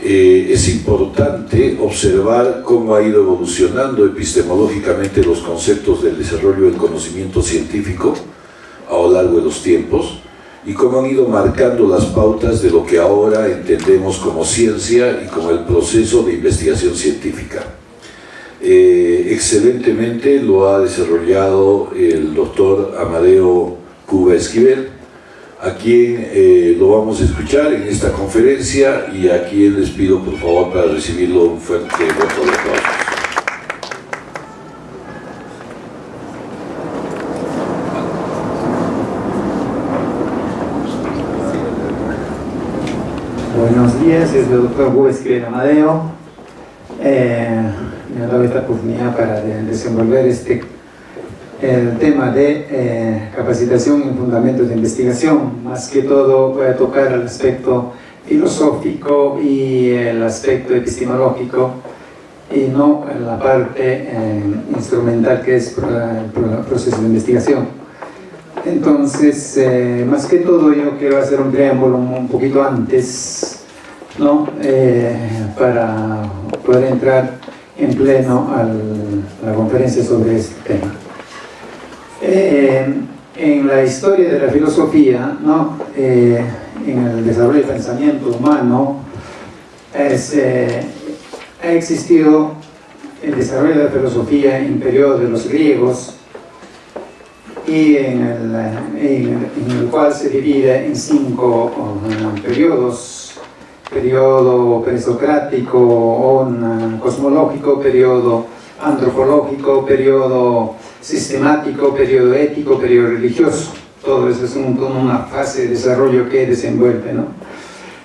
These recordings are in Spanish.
es importante observar cómo ha ido evolucionando epistemológicamente los conceptos del desarrollo del conocimiento científico a lo largo de los tiempos y cómo han ido marcando las pautas de lo que ahora entendemos como ciencia y como el proceso de investigación científica. Excelentemente lo ha desarrollado el doctor Amadeo Cuba Esquivel, a quien lo vamos a escuchar en esta conferencia y a quien les pido por favor para recibirlo un fuerte voto de aplausos. Buenos días, es el doctor Cuba Esquivel Amadeo. Me ha dado esta oportunidad para desenvolver el tema de capacitación en fundamentos de investigación. Más que todo voy a tocar el aspecto filosófico y el aspecto epistemológico y no la parte instrumental que es el proceso de investigación. Entonces, más que todo yo quiero hacer un preámbulo un poquito antes, ¿no? Para poder entrar en pleno a la conferencia sobre este tema. En la historia de la filosofía, ¿no? En el desarrollo del pensamiento humano, ha existido el desarrollo de la filosofía en periodo de los griegos y en el cual se divide en 5 periodos: periodo presocrático o cosmológico, periodo antropológico, periodo sistemático, periodo ético, periodo religioso. Todo eso es una fase de desarrollo que desenvuelve, ¿no?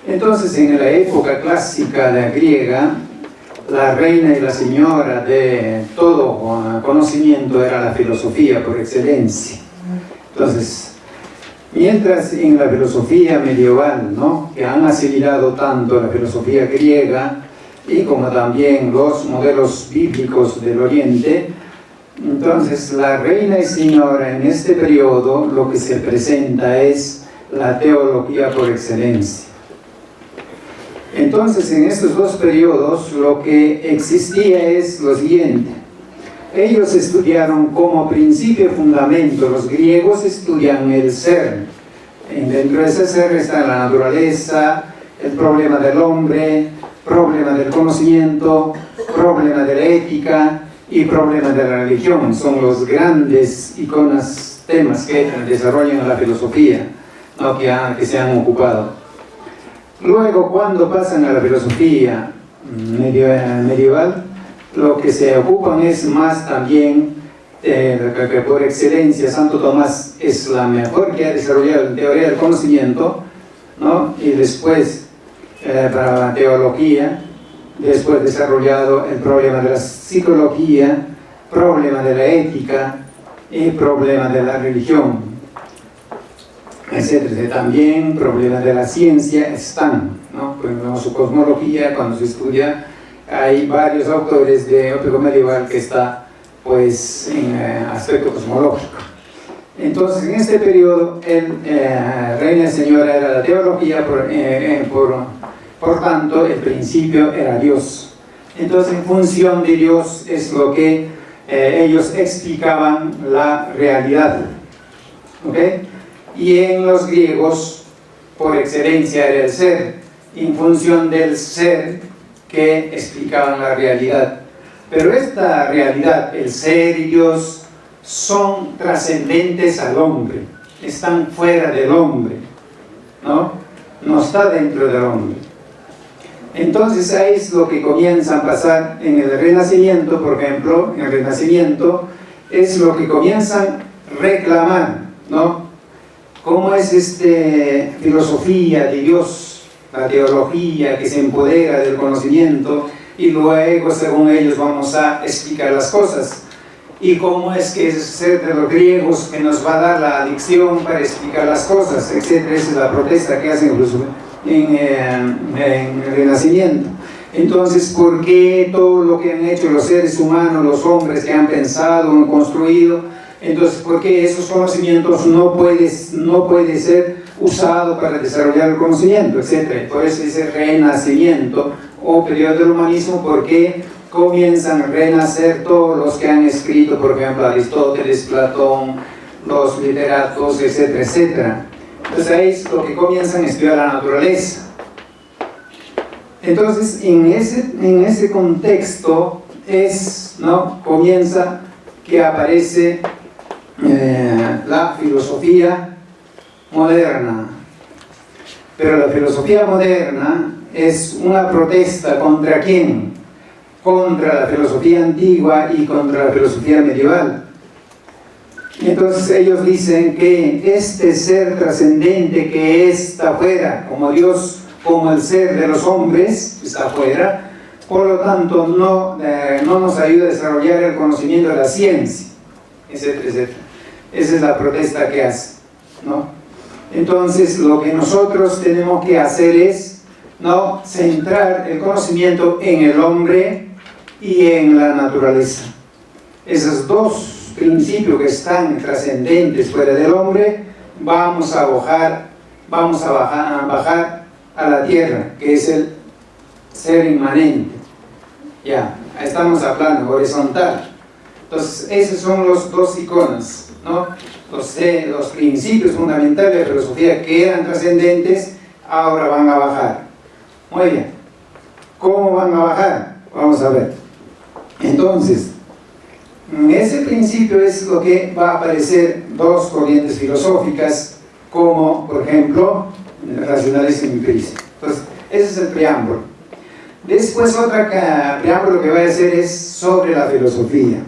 Entonces, en la época clásica de griega, la reina y la señora de todo conocimiento era la filosofía por excelencia. Entonces, mientras en la filosofía medieval, ¿no?, que han asimilado tanto la filosofía griega y como también los modelos bíblicos del Oriente, entonces la reina y señora en este periodo lo que se presenta es la teología por excelencia. Entonces, en estos 2 periodos lo que existía es lo siguiente: ellos estudiaron como principio y fundamento, los griegos estudian el ser. Dentro de ese ser está la naturaleza, el problema del hombre, problema del conocimiento, problema de la ética y problema de la religión. Son los grandes iconos, temas que desarrollan la filosofía, ¿no?, que se han ocupado. Luego, cuando pasan a la filosofía medieval, lo que se ocupan es más también, que por excelencia Santo Tomás es la mejor que ha desarrollado la teoría del conocimiento, ¿no? Y después, para la teología, después desarrollado el problema de la psicología, problema de la ética y problema de la religión, etc. También problemas de la ciencia están, ¿no? En su cosmología, cuando se estudia, hay varios autores de época medieval que está, pues, en aspecto cosmológico. Entonces, en este periodo, reina y señora era la teología, por tanto, el principio era Dios. Entonces, en función de Dios es lo que ellos explicaban la realidad, ¿ok? Y en los griegos, por excelencia, era el ser, en función del ser que explicaban la realidad. Pero esta realidad, el ser y Dios, son trascendentes al hombre, están fuera del hombre, ¿no? No está dentro del hombre. Entonces ahí es lo que comienza a pasar en el Renacimiento, por ejemplo. En el Renacimiento es lo que comienzan a reclamar, ¿no? ¿Cómo es filosofía de Dios, la teología que se empodera del conocimiento y luego, según ellos, vamos a explicar las cosas? ¿Y cómo es que es ser de los griegos que nos va a dar la dicción para explicar las cosas, etcétera? Esa es la protesta que hacen en el Renacimiento. Entonces, ¿por qué todo lo que han hecho los seres humanos, los hombres que han pensado, han construido? Entonces, ¿por qué esos conocimientos no puede ser usado para desarrollar el conocimiento, etcétera? Por eso ese renacimiento o periodo del humanismo, porque comienzan a renacer todos los que han escrito, por ejemplo, Aristóteles, Platón, los literatos, etcétera, etcétera. Entonces ahí es lo que comienzan a estudiar la naturaleza. Entonces, en ese contexto comienza que aparece la filosofía moderna. Pero la filosofía moderna es una protesta ¿contra quién? Contra la filosofía antigua y contra la filosofía medieval. Entonces ellos dicen que este ser trascendente que está afuera, como Dios, como el ser de los hombres, está afuera, por lo tanto no nos ayuda a desarrollar el conocimiento de la ciencia, etcétera, etcétera. Esa es la protesta que hace, ¿no? Entonces lo que nosotros tenemos que hacer es centrar el conocimiento en el hombre y en la naturaleza. Esos dos principios que están trascendentes fuera del hombre, vamos a bajar a la tierra, que es el ser inmanente. Ya, estamos a plano horizontal. Entonces, esos son los dos iconos, ¿no? Los principios fundamentales de la filosofía que eran trascendentes, ahora van a bajar. Muy bien. ¿Cómo van a bajar? Vamos a ver. Entonces, ese principio es lo que va a aparecer dos corrientes filosóficas, como, por ejemplo, el racionalismo y empirismo. Entonces, ese es el preámbulo. Después, otra preámbulo que voy a hacer es sobre la filosofía.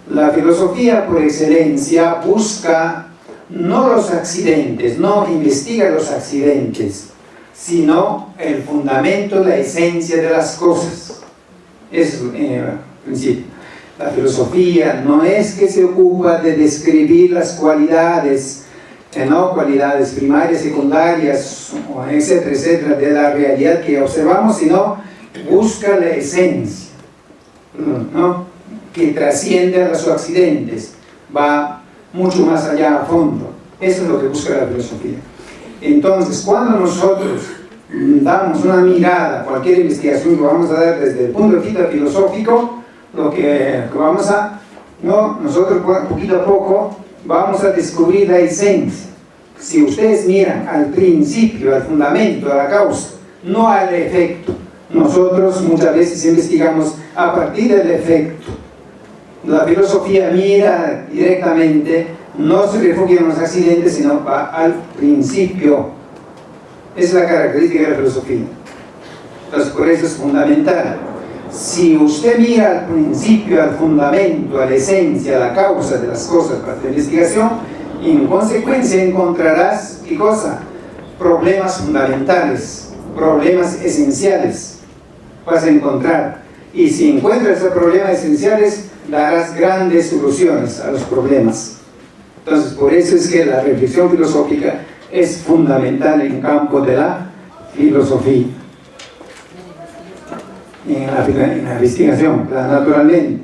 La filosofía, por excelencia, busca no los accidentes, no investiga los accidentes, sino el fundamento, la esencia de las cosas. Ese es el principio. La filosofía no es que se ocupa de describir las cualidades, cualidades primarias, secundarias, etcétera, etcétera, de la realidad que observamos, sino busca la esencia, ¿no? Que trasciende a los accidentes, va mucho más allá a fondo. Eso es lo que busca la filosofía. Entonces, cuando nosotros damos una mirada, cualquier investigación que vamos a dar desde el punto de vista filosófico, lo que vamos a, nosotros poquito a poco vamos a descubrir la esencia. Si ustedes miran al principio, al fundamento, a la causa, no al efecto. Nosotros muchas veces investigamos a partir del efecto. La filosofía mira directamente, no se refugia en los accidentes, sino va al principio. Esa es la característica de la filosofía. Entonces, por eso es fundamental. Si usted mira al principio, al fundamento, a la esencia, a la causa de las cosas para la investigación, en consecuencia encontrarás, ¿qué cosa? Problemas fundamentales, problemas esenciales vas a encontrar. Y si encuentras esos problemas esenciales, darás grandes soluciones a los problemas. Entonces, por eso es que la reflexión filosófica es fundamental en el campo de la filosofía. En la investigación, naturalmente.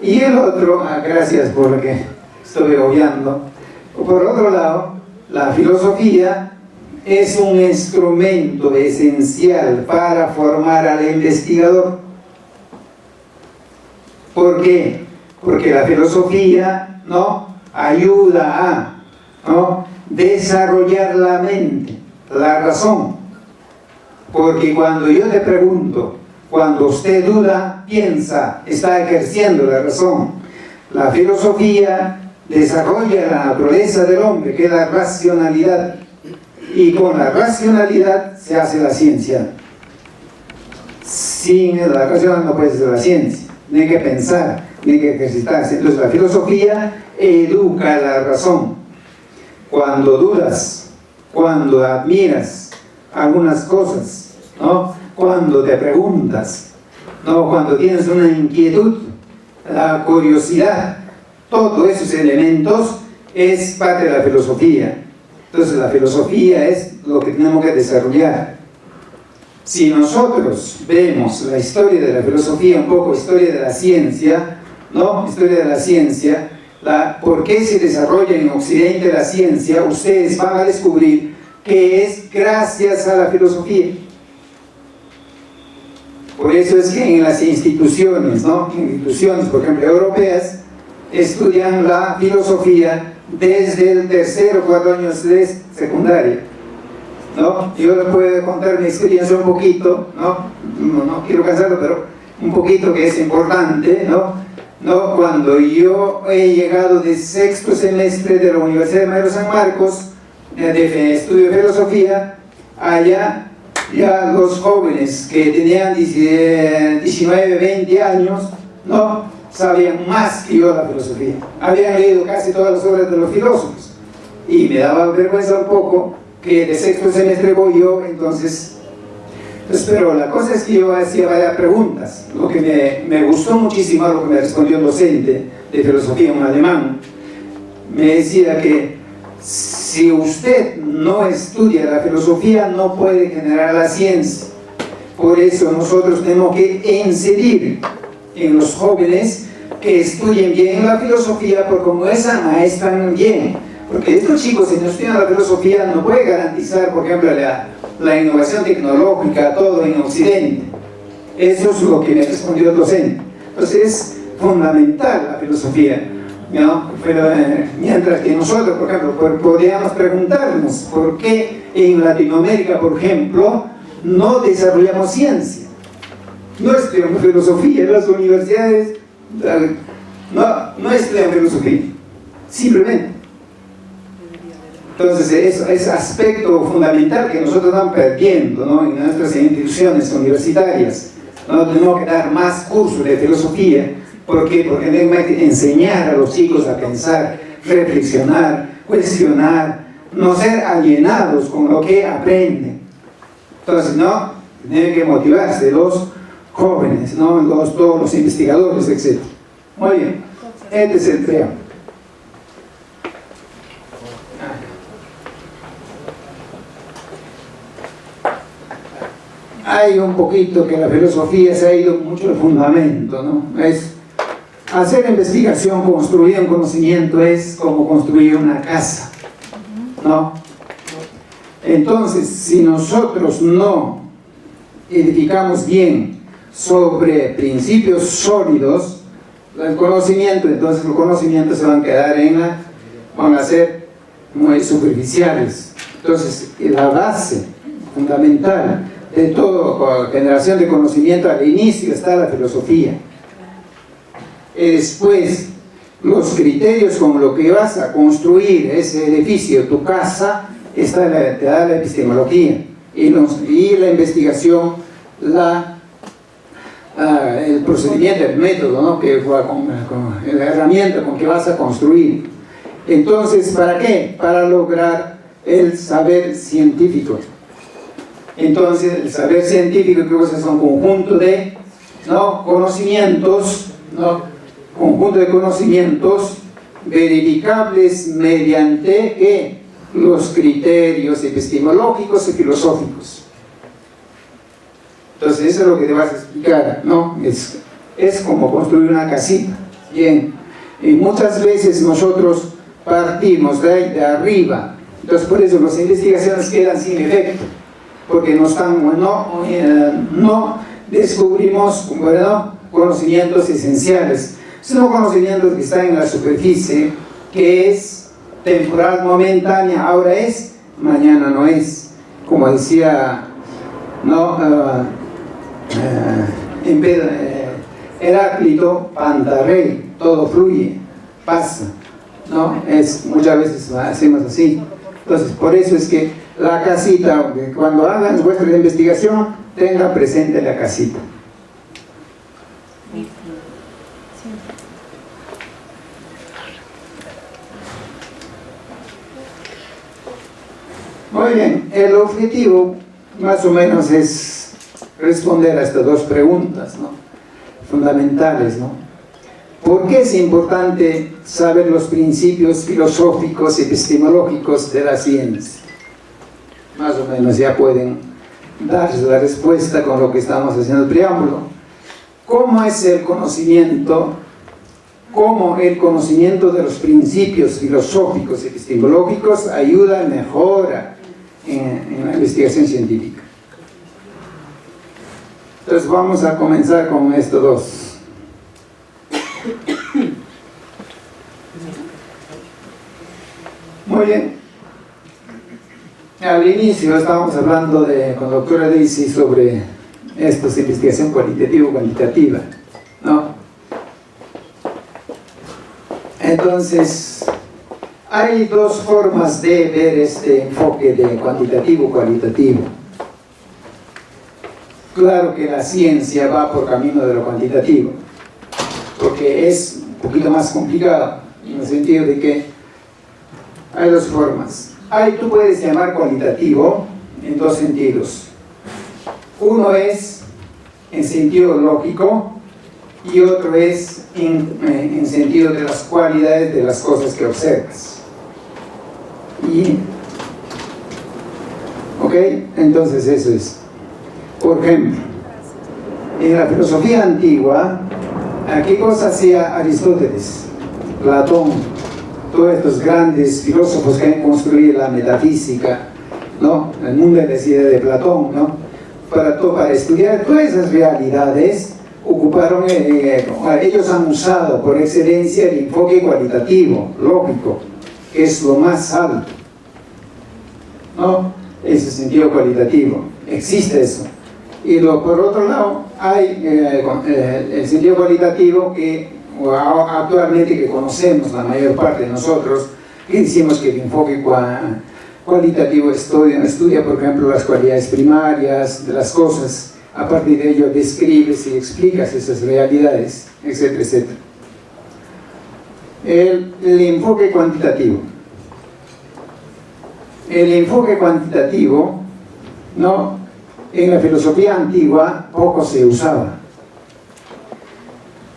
Y el otro, gracias por lo que estoy obviando, por otro lado, la filosofía es un instrumento esencial para formar al investigador. ¿Por qué? Porque la filosofía ayuda a desarrollar la mente, la razón. Porque cuando yo te pregunto, cuando usted duda, piensa, está ejerciendo la razón. La filosofía desarrolla la naturaleza del hombre, que es la racionalidad. Y con la racionalidad se hace la ciencia. Sin la racionalidad no puede ser la ciencia. Tiene que pensar, tiene que ejercitarse. Entonces la filosofía educa la razón. Cuando dudas, cuando admiras algunas cosas, cuando te preguntas, cuando tienes una inquietud, la curiosidad, todos esos elementos es parte de la filosofía. Entonces la filosofía es lo que tenemos que desarrollar. Si nosotros vemos la historia de la filosofía, un poco historia de la ciencia, historia de la ciencia, por qué se desarrolla en Occidente la ciencia, ustedes van a descubrir que es gracias a la filosofía. Por eso es que en las instituciones, ¿no? Instituciones, por ejemplo, europeas, estudian la filosofía desde el tercer o cuarto año de secundaria, ¿no? Yo les puedo contar mi experiencia un poquito, no quiero cansarlo, pero un poquito que es importante, ¿no? Cuando yo he llegado de sexto semestre de la Universidad de Mayor San Marcos, de estudio de filosofía, allá ya los jóvenes que tenían 19, 20 años, ¿no? Sabían más que yo la filosofía. Habían leído casi todas las obras de los filósofos. Y me daba vergüenza un poco que de sexto semestre voy yo, entonces... pero la cosa es que yo hacía varias preguntas. Lo que me gustó muchísimo, lo que me respondió un docente de filosofía, un alemán, me decía que si usted no estudia la filosofía, no puede generar la ciencia. Por eso nosotros tenemos que incidir en los jóvenes que estudien bien la filosofía, porque como esa maestran bien. Porque estos chicos, si no estudian la filosofía, no puede garantizar, por ejemplo, la innovación tecnológica, todo en Occidente. Eso es lo que me respondió el docente. Entonces es fundamental la filosofía, ¿no? Pero mientras que nosotros, por ejemplo, podríamos preguntarnos por qué en Latinoamérica, por ejemplo, no desarrollamos ciencia, no estudiamos filosofía en las universidades, no estudian filosofía, simplemente. Entonces ese aspecto fundamental que nosotros estamos perdiendo, ¿no? En nuestras instituciones universitarias, ¿no? Tenemos que dar más cursos de filosofía. ¿Por qué? Porque tenemos que enseñar a los chicos a pensar, reflexionar, cuestionar, no ser alienados con lo que aprenden. Entonces, ¿no? Tienen que motivarse los jóvenes, ¿no? Todos los investigadores, etc. Muy bien, este es el preámbulo. Hay un poquito que la filosofía se ha ido mucho al fundamento, ¿no? Es hacer investigación, construir un conocimiento es como construir una casa, ¿no? Entonces, si nosotros no edificamos bien sobre principios sólidos del conocimiento, entonces los conocimientos se van a quedar van a ser muy superficiales. Entonces, la base fundamental de toda generación de conocimiento al inicio está la filosofía. Y después, los criterios con los que vas a construir ese edificio, tu casa, te da la epistemología y la investigación, el procedimiento, el método, ¿no? Que con la herramienta con que vas a construir. Entonces, ¿para qué? Para lograr el saber científico. Entonces, el saber científico creo que es un conjunto de, ¿no? conocimientos, ¿no? Conjunto de conocimientos verificables mediante ¿qué? Los criterios epistemológicos y filosóficos. Entonces, eso es lo que te vas a explicar, ¿no? Es como construir una casita. Bien, y muchas veces nosotros partimos de arriba, entonces por eso las investigaciones quedan sin efecto, porque no descubrimos, bueno, conocimientos esenciales, sino conocimientos que están en la superficie, que es temporal, momentánea, ahora es, mañana no es. Como decía, ¿no? Heráclito, Pantarrey, todo fluye, pasa, ¿no? Muchas veces hacemos así. Entonces, por eso es que la casita, cuando hagan vuestra investigación, tengan presente la casita. Muy bien, el objetivo más o menos es responder a estas dos preguntas, ¿no? Fundamentales, ¿no? ¿Por qué es importante saber los principios filosóficos y epistemológicos de la ciencia? Más o menos ya pueden darse la respuesta con lo que estamos haciendo el preámbulo. ¿Cómo es el conocimiento? ¿Cómo el conocimiento de los principios filosóficos y epistemológicos ayuda, mejora en la investigación científica? Entonces vamos a comenzar con estos dos. Muy bien. Al inicio estábamos hablando con la doctora Daisy sobre esto, investigación cualitativo-cuantitativa, ¿no? Entonces, hay dos formas de ver este enfoque de cuantitativo-cualitativo. Claro que la ciencia va por camino de lo cuantitativo, porque es un poquito más complicado, en el sentido de que hay dos formas. Tú puedes llamar cualitativo en dos sentidos. Uno es en sentido lógico y otro es en sentido de las cualidades de las cosas que observas. ¿Ok? Entonces eso es. Por ejemplo, en la filosofía antigua, ¿qué cosa hacía Aristóteles, Platón, todos estos grandes filósofos que han construido la metafísica, ¿no? El mundo de las ideas de Platón, ¿no? Para estudiar todas esas realidades, ellos han usado por excelencia el enfoque cualitativo, lógico, que es lo más alto, ¿no? Ese sentido cualitativo, existe eso. Y por otro lado, hay el sentido cualitativo que actualmente que conocemos la mayor parte de nosotros, que decimos que el enfoque cualitativo estudia, por ejemplo, las cualidades primarias de las cosas, a partir de ello describes y explicas esas realidades, etcétera, etcétera. El enfoque cuantitativo. El enfoque cuantitativo, ¿no? En la filosofía antigua poco se usaba.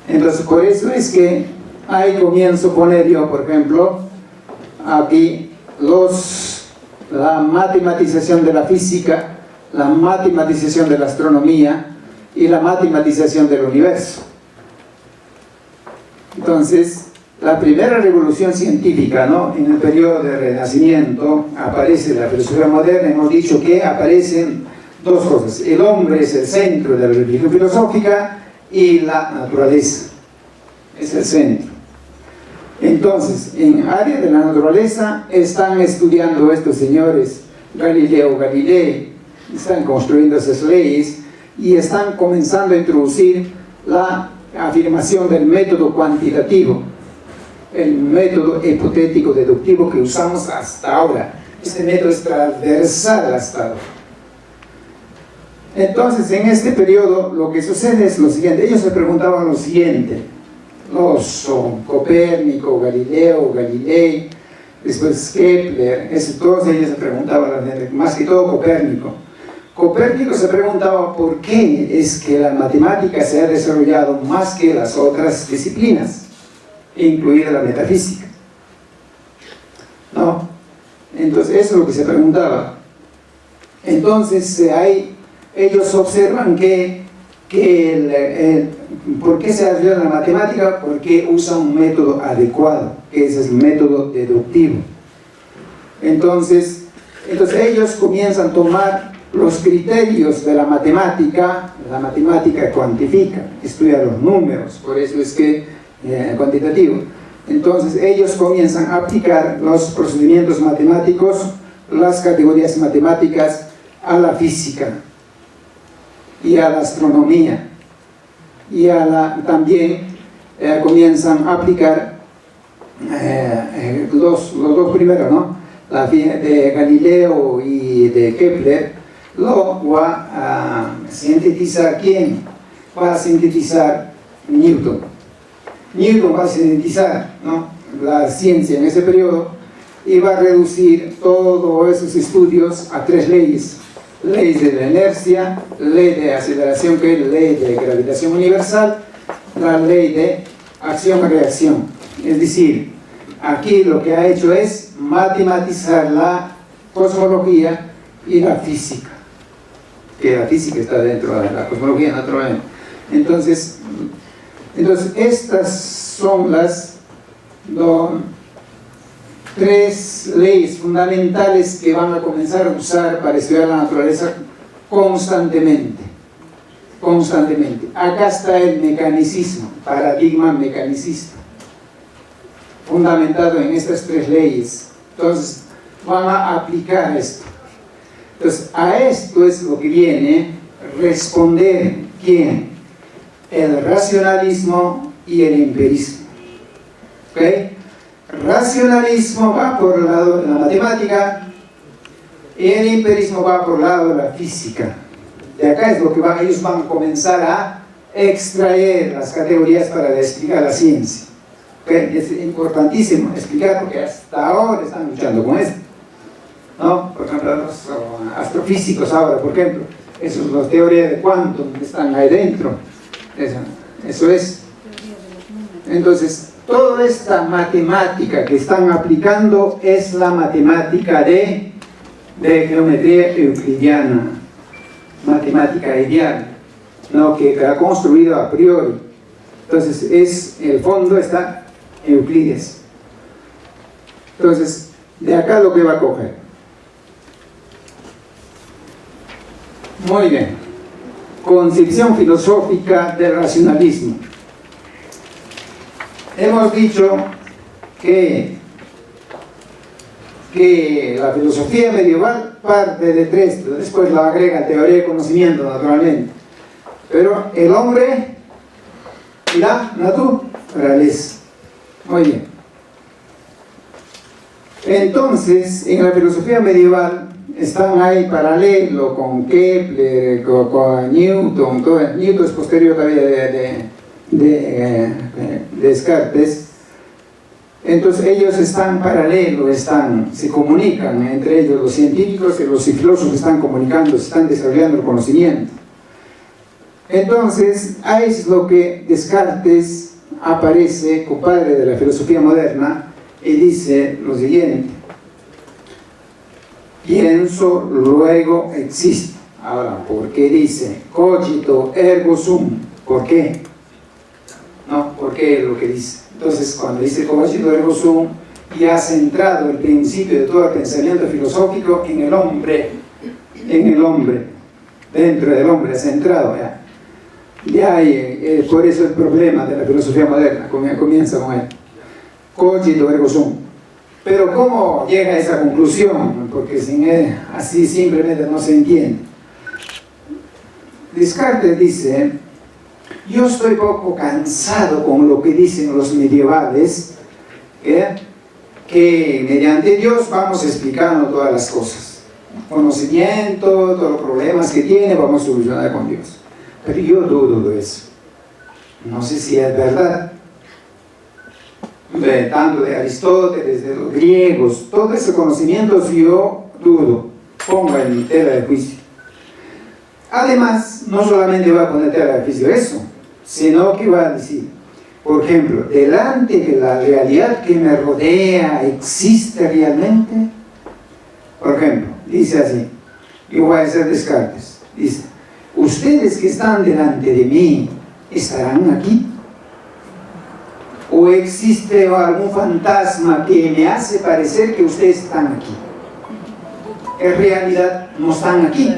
Entonces, por eso es que ahí comienzo a poner yo, por ejemplo, aquí la matematización de la física, la matematización de la astronomía y la matematización del universo. Entonces, la primera revolución científica, ¿no? En el periodo de Renacimiento aparece la filosofía moderna. Hemos dicho que aparecen dos cosas: el hombre es el centro de la religión filosófica y la naturaleza es el centro. Entonces, en área de la naturaleza están estudiando estos señores, Galileo Galilei, están construyendo esas leyes y están comenzando a introducir la afirmación del método cuantitativo, el método hipotético deductivo que usamos hasta ahora. Este método es transversal hasta ahora. Entonces, en este periodo lo que sucede es lo siguiente. Ellos se preguntaban lo siguiente: Copérnico, Galileo, Galilei, después Kepler, todos ellos se preguntaban, más que todo Copérnico. Copérnico se preguntaba por qué es que la matemática se ha desarrollado más que las otras disciplinas, incluida la metafísica, ¿no? Entonces, eso es lo que se preguntaba. Entonces, ellos observan ¿por qué se desarrolla la matemática? Porque usa un método adecuado, que es el método deductivo. Entonces ellos comienzan a tomar los criterios de la matemática cuantifica, estudia los números, por eso es que cuantitativo. Entonces ellos comienzan a aplicar los procedimientos matemáticos, las categorías matemáticas a la física y a la astronomía, y también comienzan a aplicar los dos primeros, ¿no? La de Galileo y de Kepler, lo va a sintetizar. ¿Quién? Va a sintetizar Newton. Newton va a sintetizar, ¿no?, la ciencia en ese periodo y va a reducir todos esos estudios a tres leyes: ley de la inercia, ley de aceleración, que es la ley de gravitación universal, la ley de acción-reacción. Es decir, aquí lo que ha hecho es matematizar la cosmología y la física, que la física está dentro de la cosmología, naturalmente. Entonces estas son las tres leyes fundamentales que van a comenzar a usar para estudiar la naturaleza constantemente. constantemente. Acá está el mecanicismo, paradigma mecanicista, fundamentado en estas tres leyes. Entonces, van a aplicar esto. Entonces, a esto es lo que viene responder ¿quién? El racionalismo y el empirismo. ¿Ok? Racionalismo va por el lado de la matemática y el empirismo va por el lado de la física. De acá es lo que ellos van a comenzar a extraer las categorías para explicar la ciencia. ¿Okay? Es importantísimo explicar porque hasta ahora están luchando con esto, ¿no? Por ejemplo, los astrofísicos ahora, por ejemplo, eso es la teoría de quantum que están ahí dentro. Eso es. Entonces, toda esta matemática que están aplicando es la matemática de geometría euclidiana, matemática ideal, no que ha construido a priori. Entonces, el fondo está Euclides. Entonces, de acá lo que va a coger. Muy bien. Concepción filosófica del racionalismo. Hemos dicho que la filosofía medieval parte de tres, después la agrega teoría de conocimiento, naturalmente. Pero el hombre y la naturaleza. Muy bien. Entonces, en la filosofía medieval están ahí paralelo con Kepler, con Newton. Newton es posterior todavía de Descartes. Entonces ellos están paralelos, se comunican entre ellos, los científicos y los filósofos están comunicando, se están desarrollando el conocimiento. Entonces, ahí es lo que Descartes aparece, compadre de la filosofía moderna, y dice lo siguiente: pienso, luego existo. Ahora, ¿por qué dice cogito ergo sum? ¿Por qué? ¿No? ¿Por qué es lo que dice? Entonces, cuando dice cogito ergo sum, ya ha centrado el principio de todo el pensamiento filosófico en el hombre, dentro del hombre, centrado ya. Por eso el problema de la filosofía moderna comienza con él. Cogito ergo sum. Pero ¿cómo llega a esa conclusión? Porque sin él, así simplemente no se entiende. Descartes dice: yo estoy poco cansado con lo que dicen los medievales, que mediante Dios vamos explicando todas las cosas. Conocimiento, todos los problemas que tiene, vamos a solucionar con Dios. Pero yo dudo de eso. No sé si es verdad. Tanto de Aristóteles, de los griegos, todo ese conocimiento yo dudo. Ponga en tela de juicio. Además, no solamente va a poner tela de juicio eso, sino que va a decir, por ejemplo, delante de la realidad que me rodea, ¿existe realmente? Por ejemplo, dice así, yo voy a hacer Descartes, dice: ustedes que están delante de mí, ¿estarán aquí? ¿O existe algún fantasma que me hace parecer que ustedes están aquí? En realidad no están aquí,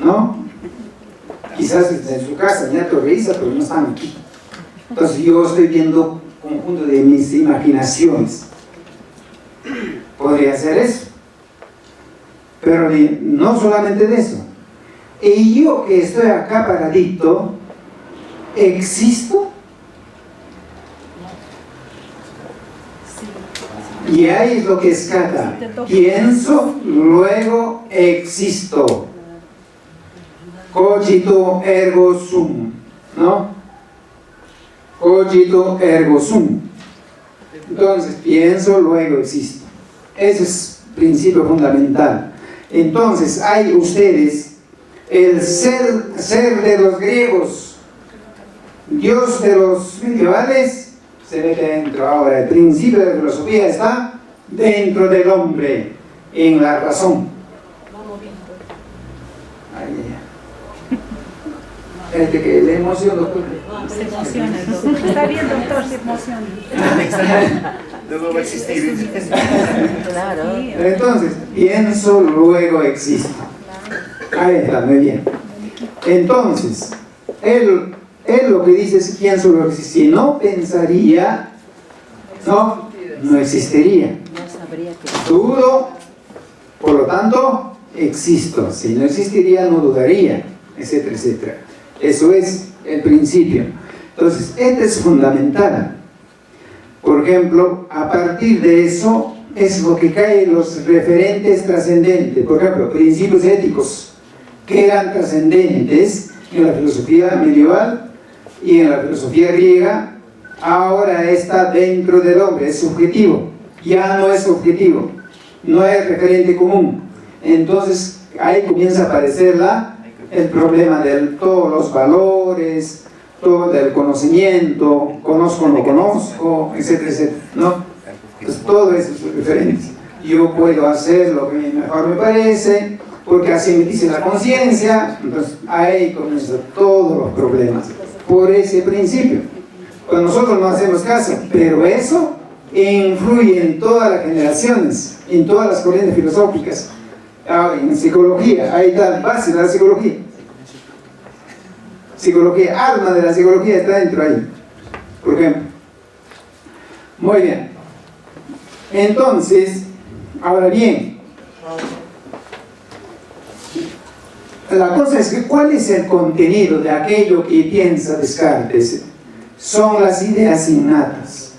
¿no? Quizás en su casa, ya te revisa, pero no están aquí. Entonces yo estoy viendo un conjunto de mis imaginaciones. Podría ser eso. Pero no solamente de eso. Y yo que estoy acá paradito, ¿existo? Y ahí es lo que escata. Pienso, luego existo. Cogito ergo sum, ¿no? Cogito ergo sum. Entonces, pienso, luego existo. Ese es el principio fundamental. Entonces, hay ustedes el ser de los griegos, Dios de los medievales, se mete dentro. Ahora, el principio de la filosofía está dentro del hombre, en la razón. Que le emociona, doctor. Se emociona, doctor. Está bien, doctor, se emociona. Luego va a existir. Claro. Entonces, pienso, luego existo. Ahí está, muy bien. Entonces, él lo que dice es: pienso lo que si no pensaría, no existiría. Dudo, por lo tanto, existo. Si no existiría, no dudaría, etcétera, etcétera. Eso es el principio. Entonces, este es fundamental. Por ejemplo, a partir de eso es lo que caen los referentes trascendentes. Por ejemplo, principios éticos que eran trascendentes en la filosofía medieval y en la filosofía griega, ahora está dentro del hombre, es subjetivo, ya no es objetivo, no es referente común. Entonces ahí comienza a aparecer el problema de todos los valores, todo el conocimiento, conozco o no conozco, etcétera, etcétera, ¿no? Entonces todo eso es referente. Yo puedo hacer lo que mejor me parece, porque así me dice la conciencia. Entonces ahí comienzan todos los problemas, por ese principio. Pues nosotros no hacemos caso, pero eso influye en todas las generaciones, en todas las corrientes filosóficas. En psicología, ahí está la base de la psicología. Psicología, alma de la psicología está dentro ahí, por ejemplo. Muy bien. Entonces, ahora bien, la cosa es que ¿cuál es el contenido de aquello que piensa Descartes? Son las ideas innatas,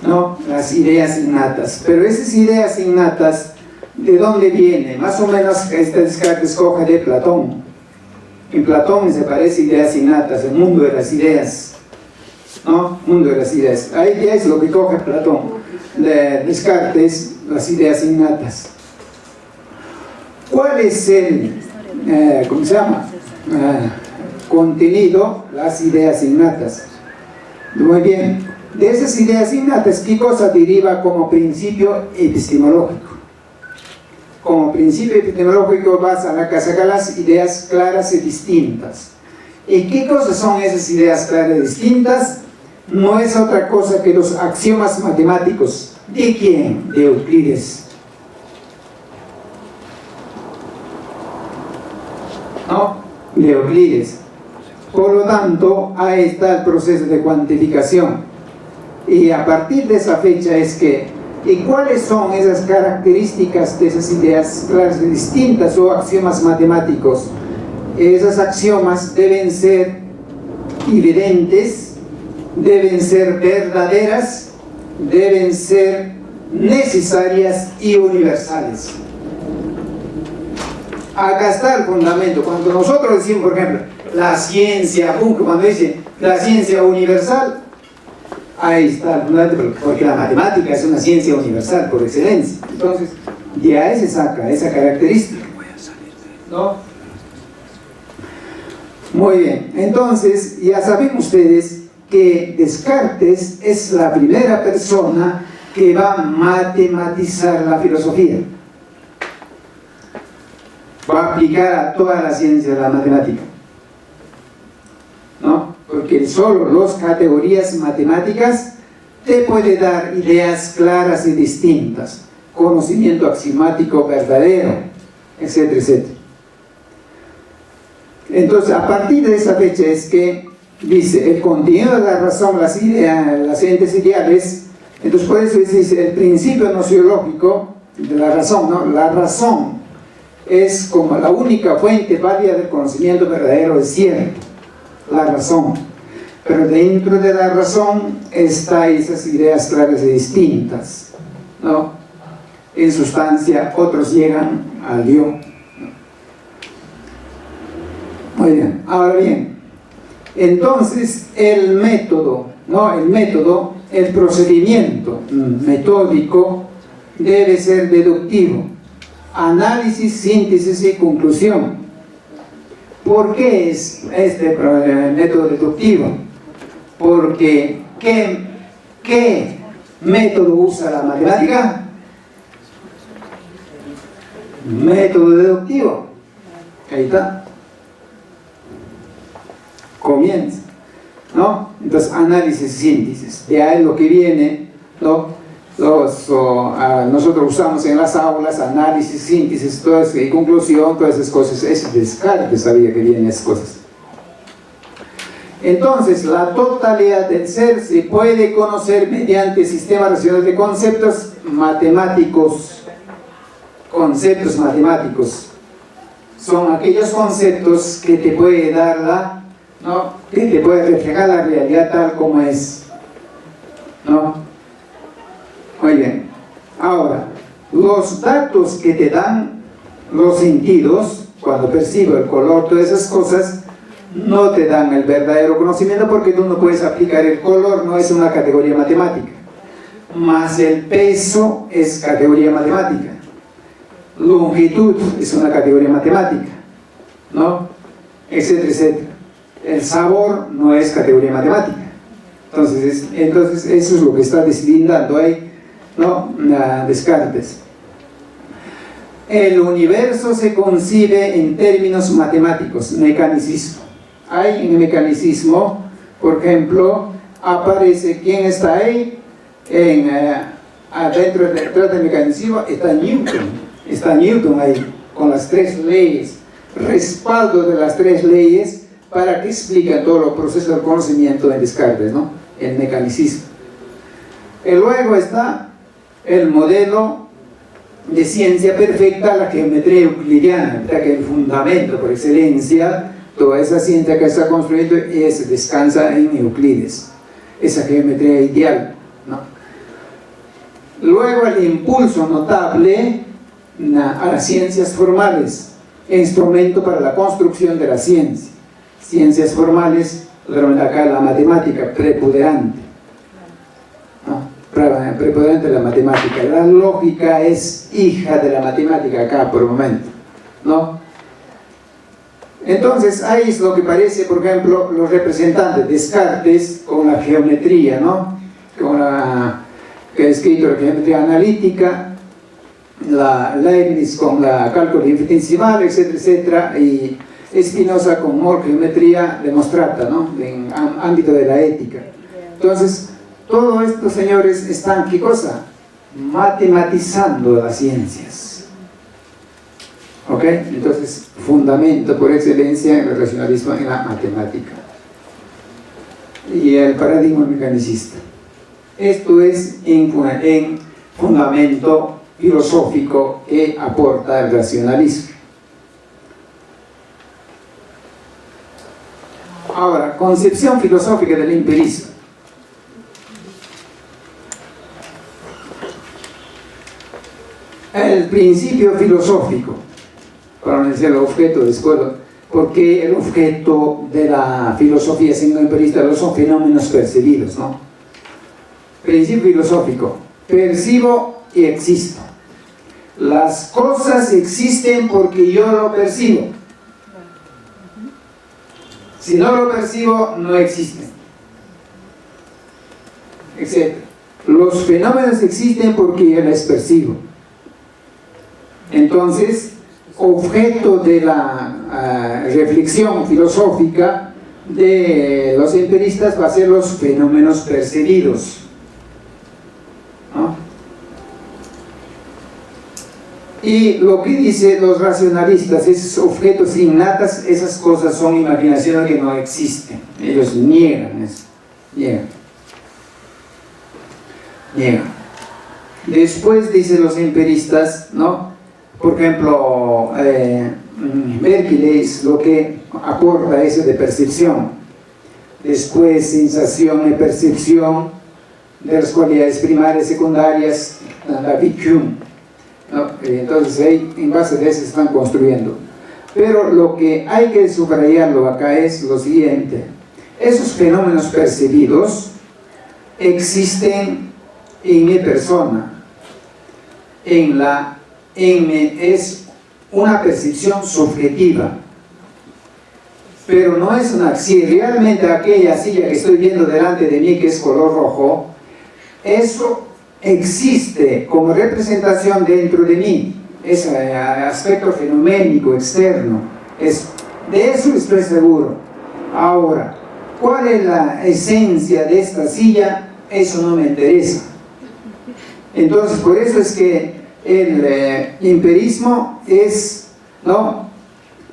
¿no? Las ideas innatas. Pero esas ideas innatas, ¿de dónde vienen? Más o menos Descartes coge de Platón. En Platón se parece ideas innatas, el mundo de las ideas, ¿no? Mundo de las ideas. Ahí es lo que coge Platón, de Descartes, las ideas innatas. ¿Cuál es el, cómo se llama? Contenido, las ideas innatas. Muy bien. De esas ideas innatas, ¿qué cosa deriva como principio epistemológico? Como principio epistemológico vas a sacar las ideas claras y distintas. ¿Y qué cosas son esas ideas claras y distintas? No es otra cosa que los axiomas matemáticos. ¿De quién? De Euclides. ¿No? De Euclides. Por lo tanto, ahí está el proceso de cuantificación. Y a partir de esa fecha es que ¿y cuáles son esas características de esas ideas claras y distintas o axiomas matemáticos? Esas axiomas deben ser evidentes, deben ser verdaderas, deben ser necesarias y universales. Acá está el fundamento. Cuando nosotros decimos, por ejemplo, la ciencia, cuando dice la ciencia universal, ahí está el fundamento, porque la matemática es una ciencia universal por excelencia. Entonces, de ahí se saca esa característica, ¿no? Muy bien, entonces ya saben ustedes que Descartes es la primera persona que va a matematizar la filosofía. Va a aplicar a toda la ciencia de la matemática, ¿no? Porque solo las categorías matemáticas te puede dar ideas claras y distintas, conocimiento axiomático verdadero, etcétera, etcétera. Entonces, a partir de esa fecha es que dice el contenido de la razón, las entes ideales. Entonces, por eso dice el principio nociológico de la razón, ¿no? La razón es como la única fuente válida del conocimiento verdadero, es cierto, la razón. Pero dentro de la razón están esas ideas claras y distintas, ¿no? En sustancia, otros llegan al yo. Muy bien, ahora bien, entonces el método, ¿no? El procedimiento metódico debe ser deductivo. Análisis, síntesis y conclusión. ¿Por qué es este método deductivo? Porque ¿qué método usa la matemática? Método deductivo. Ahí está. Comienza, ¿no? Entonces, análisis, síntesis. De ahí lo que viene, ¿no? nosotros usamos en las aulas, análisis, síntesis, todo eso, y conclusión, todas esas cosas. Es Descartes sabía que vienen esas cosas. Entonces, la totalidad del ser se puede conocer mediante sistemas racionales de conceptos matemáticos. Conceptos matemáticos son aquellos conceptos que te puede dar que te puede reflejar la realidad tal como es, ¿no? Muy bien. Ahora, los datos que te dan los sentidos, cuando percibo el color, todas esas cosas, no te dan el verdadero conocimiento, porque tú no puedes aplicar el color, no es una categoría matemática. Más el peso es categoría matemática. Longitud es una categoría matemática, ¿no? Etcétera, etcétera. El sabor no es categoría matemática. Entonces eso es lo que está deslindando ahí, ¿no? Descartes. El universo se concibe en términos matemáticos, mecanicismo. Hay en el mecanicismo, por ejemplo, aparece quién está ahí, dentro del mecanismo está Newton ahí, con las 3 leyes, respaldo de las 3 leyes, para que explique todos los procesos del conocimiento en Descartes, ¿no? El mecanicismo. Y luego está el modelo de ciencia perfecta, la geometría euclidiana, que es el fundamento por excelencia. Toda esa ciencia que está construyendo descansa en Euclides, esa geometría ideal, ¿no? Luego el impulso notable a las ciencias formales, instrumento para la construcción de la ciencia. Ciencias formales, acá la matemática preponderante, ¿no? Preponderante la matemática. La lógica es hija de la matemática acá por el momento, ¿no? Entonces, ahí es lo que parece, por ejemplo, los representantes Descartes con la geometría, ¿no? Que ha escrito la geometría analítica, la Leibniz con la cálculo infinitesimal, etcétera, etcétera, y Spinoza con geometría demostrata, ¿no? En ámbito de la ética. Entonces, todos estos señores están, ¿qué cosa? Matematizando las ciencias. ¿Ok? Entonces, fundamento por excelencia en el racionalismo en la matemática y el paradigma mecanicista. Esto es en fundamento filosófico que aporta el racionalismo. Ahora, concepción filosófica del empirismo. El principio filosófico, para decir el objeto después, porque el objeto de la filosofía siendo empirista no son fenómenos percibidos, ¿no? Principio filosófico: percibo y existo. Las cosas existen porque yo lo percibo. Si no lo percibo, no existen, etc. Los fenómenos existen porque yo les percibo. Entonces, objeto de la reflexión filosófica de los empiristas va a ser los fenómenos percibidos, ¿no? Y lo que dicen los racionalistas, esos objetos innatas, esas cosas son imaginaciones que no existen. Ellos niegan eso, niegan. Después dicen los empiristas, ¿no? Por ejemplo, Berkeley lo que aporta eso de percepción. Después, sensación y percepción de las cualidades primarias y secundarias, David Hume, ¿no? Entonces, ahí, en base a eso están construyendo. Pero lo que hay que subrayarlo acá es lo siguiente: esos fenómenos percibidos existen en mi persona, es una percepción subjetiva, pero no es una. Si realmente aquella silla que estoy viendo delante de mí, que es color rojo, eso existe como representación dentro de mí, es aspecto fenoménico externo, de eso estoy seguro. Ahora, ¿cuál es la esencia de esta silla? Eso no me interesa. Entonces, por eso es que el empirismo es, ¿no?,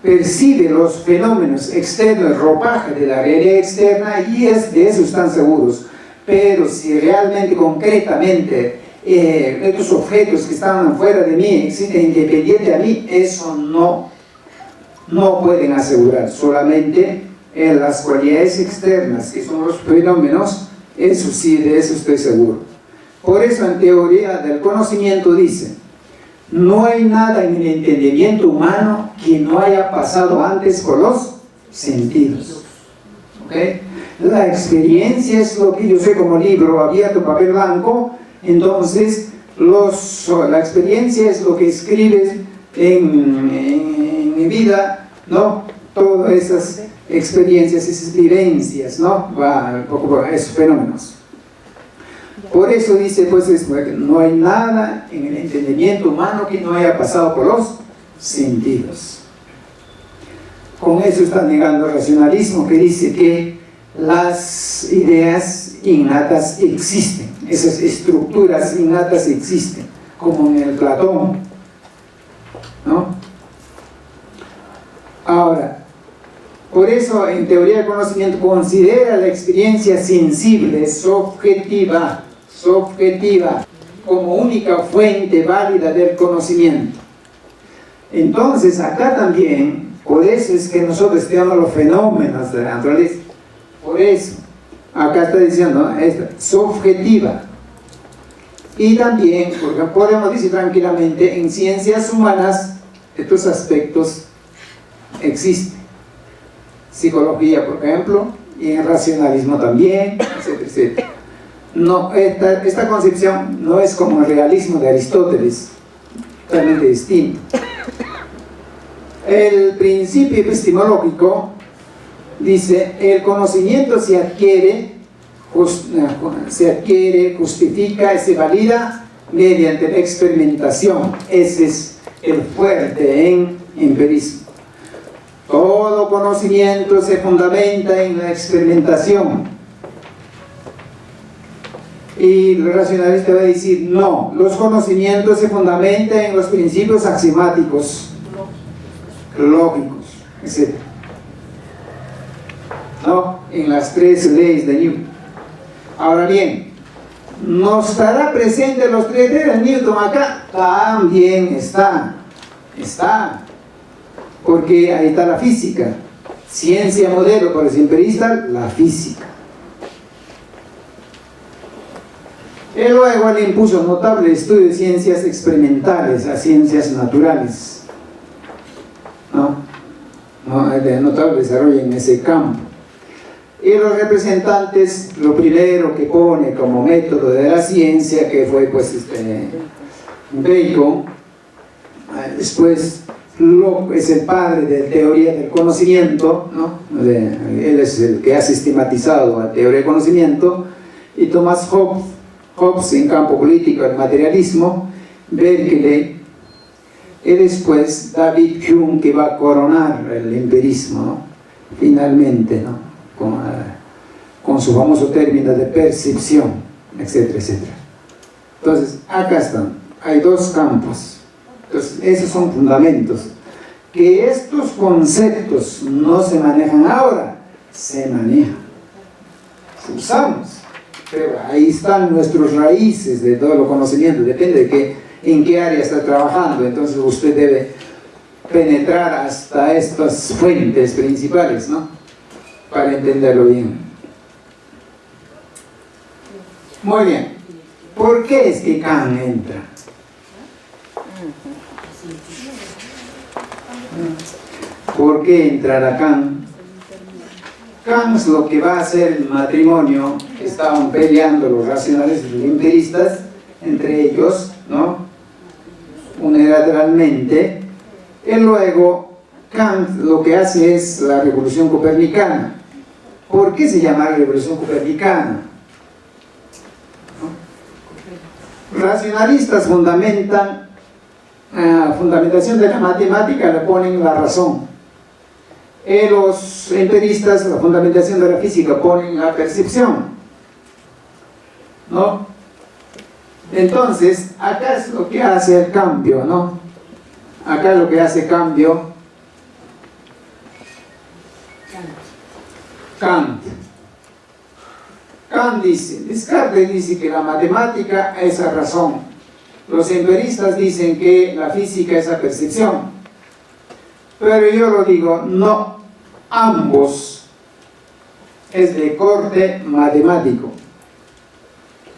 percibe los fenómenos externos, el ropaje de la realidad externa, y de eso están seguros. Pero si realmente, concretamente, estos objetos que están fuera de mí existen independiente a mí, eso no pueden asegurar. Solamente en las cualidades externas, que son los fenómenos, eso sí, de eso estoy seguro. Por eso en teoría del conocimiento dice: no hay nada en el entendimiento humano que no haya pasado antes por los sentidos. ¿Okay? La experiencia es lo que yo sé como libro abierto, papel blanco. Entonces la experiencia es lo que escribes en mi vida, ¿no? Todas esas experiencias, esas vivencias, ¿no? Un poco por esos fenómenos. Por eso dice, pues, no hay nada en el entendimiento humano que no haya pasado por los sentidos. Con eso está negando el racionalismo, que dice que las ideas innatas existen, esas estructuras innatas existen, como en el Platón, ¿no? Ahora, por eso en teoría del conocimiento considera la experiencia sensible, subjetiva, como única fuente válida del conocimiento. Entonces acá también, por eso es que nosotros estudiamos los fenómenos de la naturaleza. Por eso acá está diciendo, ¿no?, es subjetiva. Y también, porque podemos decir tranquilamente, en ciencias humanas estos aspectos existen. Psicología, por ejemplo, y en racionalismo también, etcétera, etcétera. No, esta concepción no es como el realismo de Aristóteles, totalmente distinto. El principio epistemológico dice: el conocimiento se adquiere, justifica y se valida mediante la experimentación. Ese es el fuerte en empirismo. Todo conocimiento se fundamenta en la experimentación. Y el racionalista va a decir: no, los conocimientos se fundamentan en los principios axiomáticos, lógicos, etc. ¿No? En las 3 leyes de Newton. Ahora bien, ¿no estará presente los 3 leyes de Newton acá? También está, porque ahí está la física. Ciencia modelo para los empiristas, la física. Él luego le impuso notable estudio de ciencias experimentales a ciencias naturales, de notable desarrollo en ese campo. Y los representantes, lo primero que pone como método de la ciencia, que fue pues Bacon, después Locke es el padre de la teoría del conocimiento, ¿no? Él es el que ha sistematizado la teoría del conocimiento, y Thomas Hobbes en campo político, el materialismo, Berkeley, y después David Hume, que va a coronar el empirismo, ¿no?, finalmente, ¿no?, con su famoso término de percepción, etcétera, etcétera. Entonces, acá están, hay 2 campos. Entonces, esos son fundamentos. Que estos conceptos no se manejan ahora, se manejan, usamos. Pero ahí están nuestras raíces de todo lo conocimiento, depende de en qué área está trabajando. Entonces usted debe penetrar hasta estas fuentes principales, ¿no?, para entenderlo bien. Muy bien, ¿por qué es que Kant entra? ¿Por qué entrará Kant? Kant es lo que va a hacer el matrimonio. Estaban peleando los racionales y los empiristas entre ellos, ¿no?, unilateralmente. Y luego Kant lo que hace es la revolución copernicana. ¿Por qué se llama revolución copernicana? ¿No? Racionalistas fundamentan, fundamentación de la matemática le ponen la razón. Los empiristas, la fundamentación de la física, ponen la percepción, ¿no? Entonces, acá es lo que hace el cambio, ¿no? Acá lo que hace cambio Kant. Kant dice, Descartes dice que la matemática es la razón. Los empiristas dicen que la física es la percepción. Pero yo lo digo, no, ambos es de corte matemático.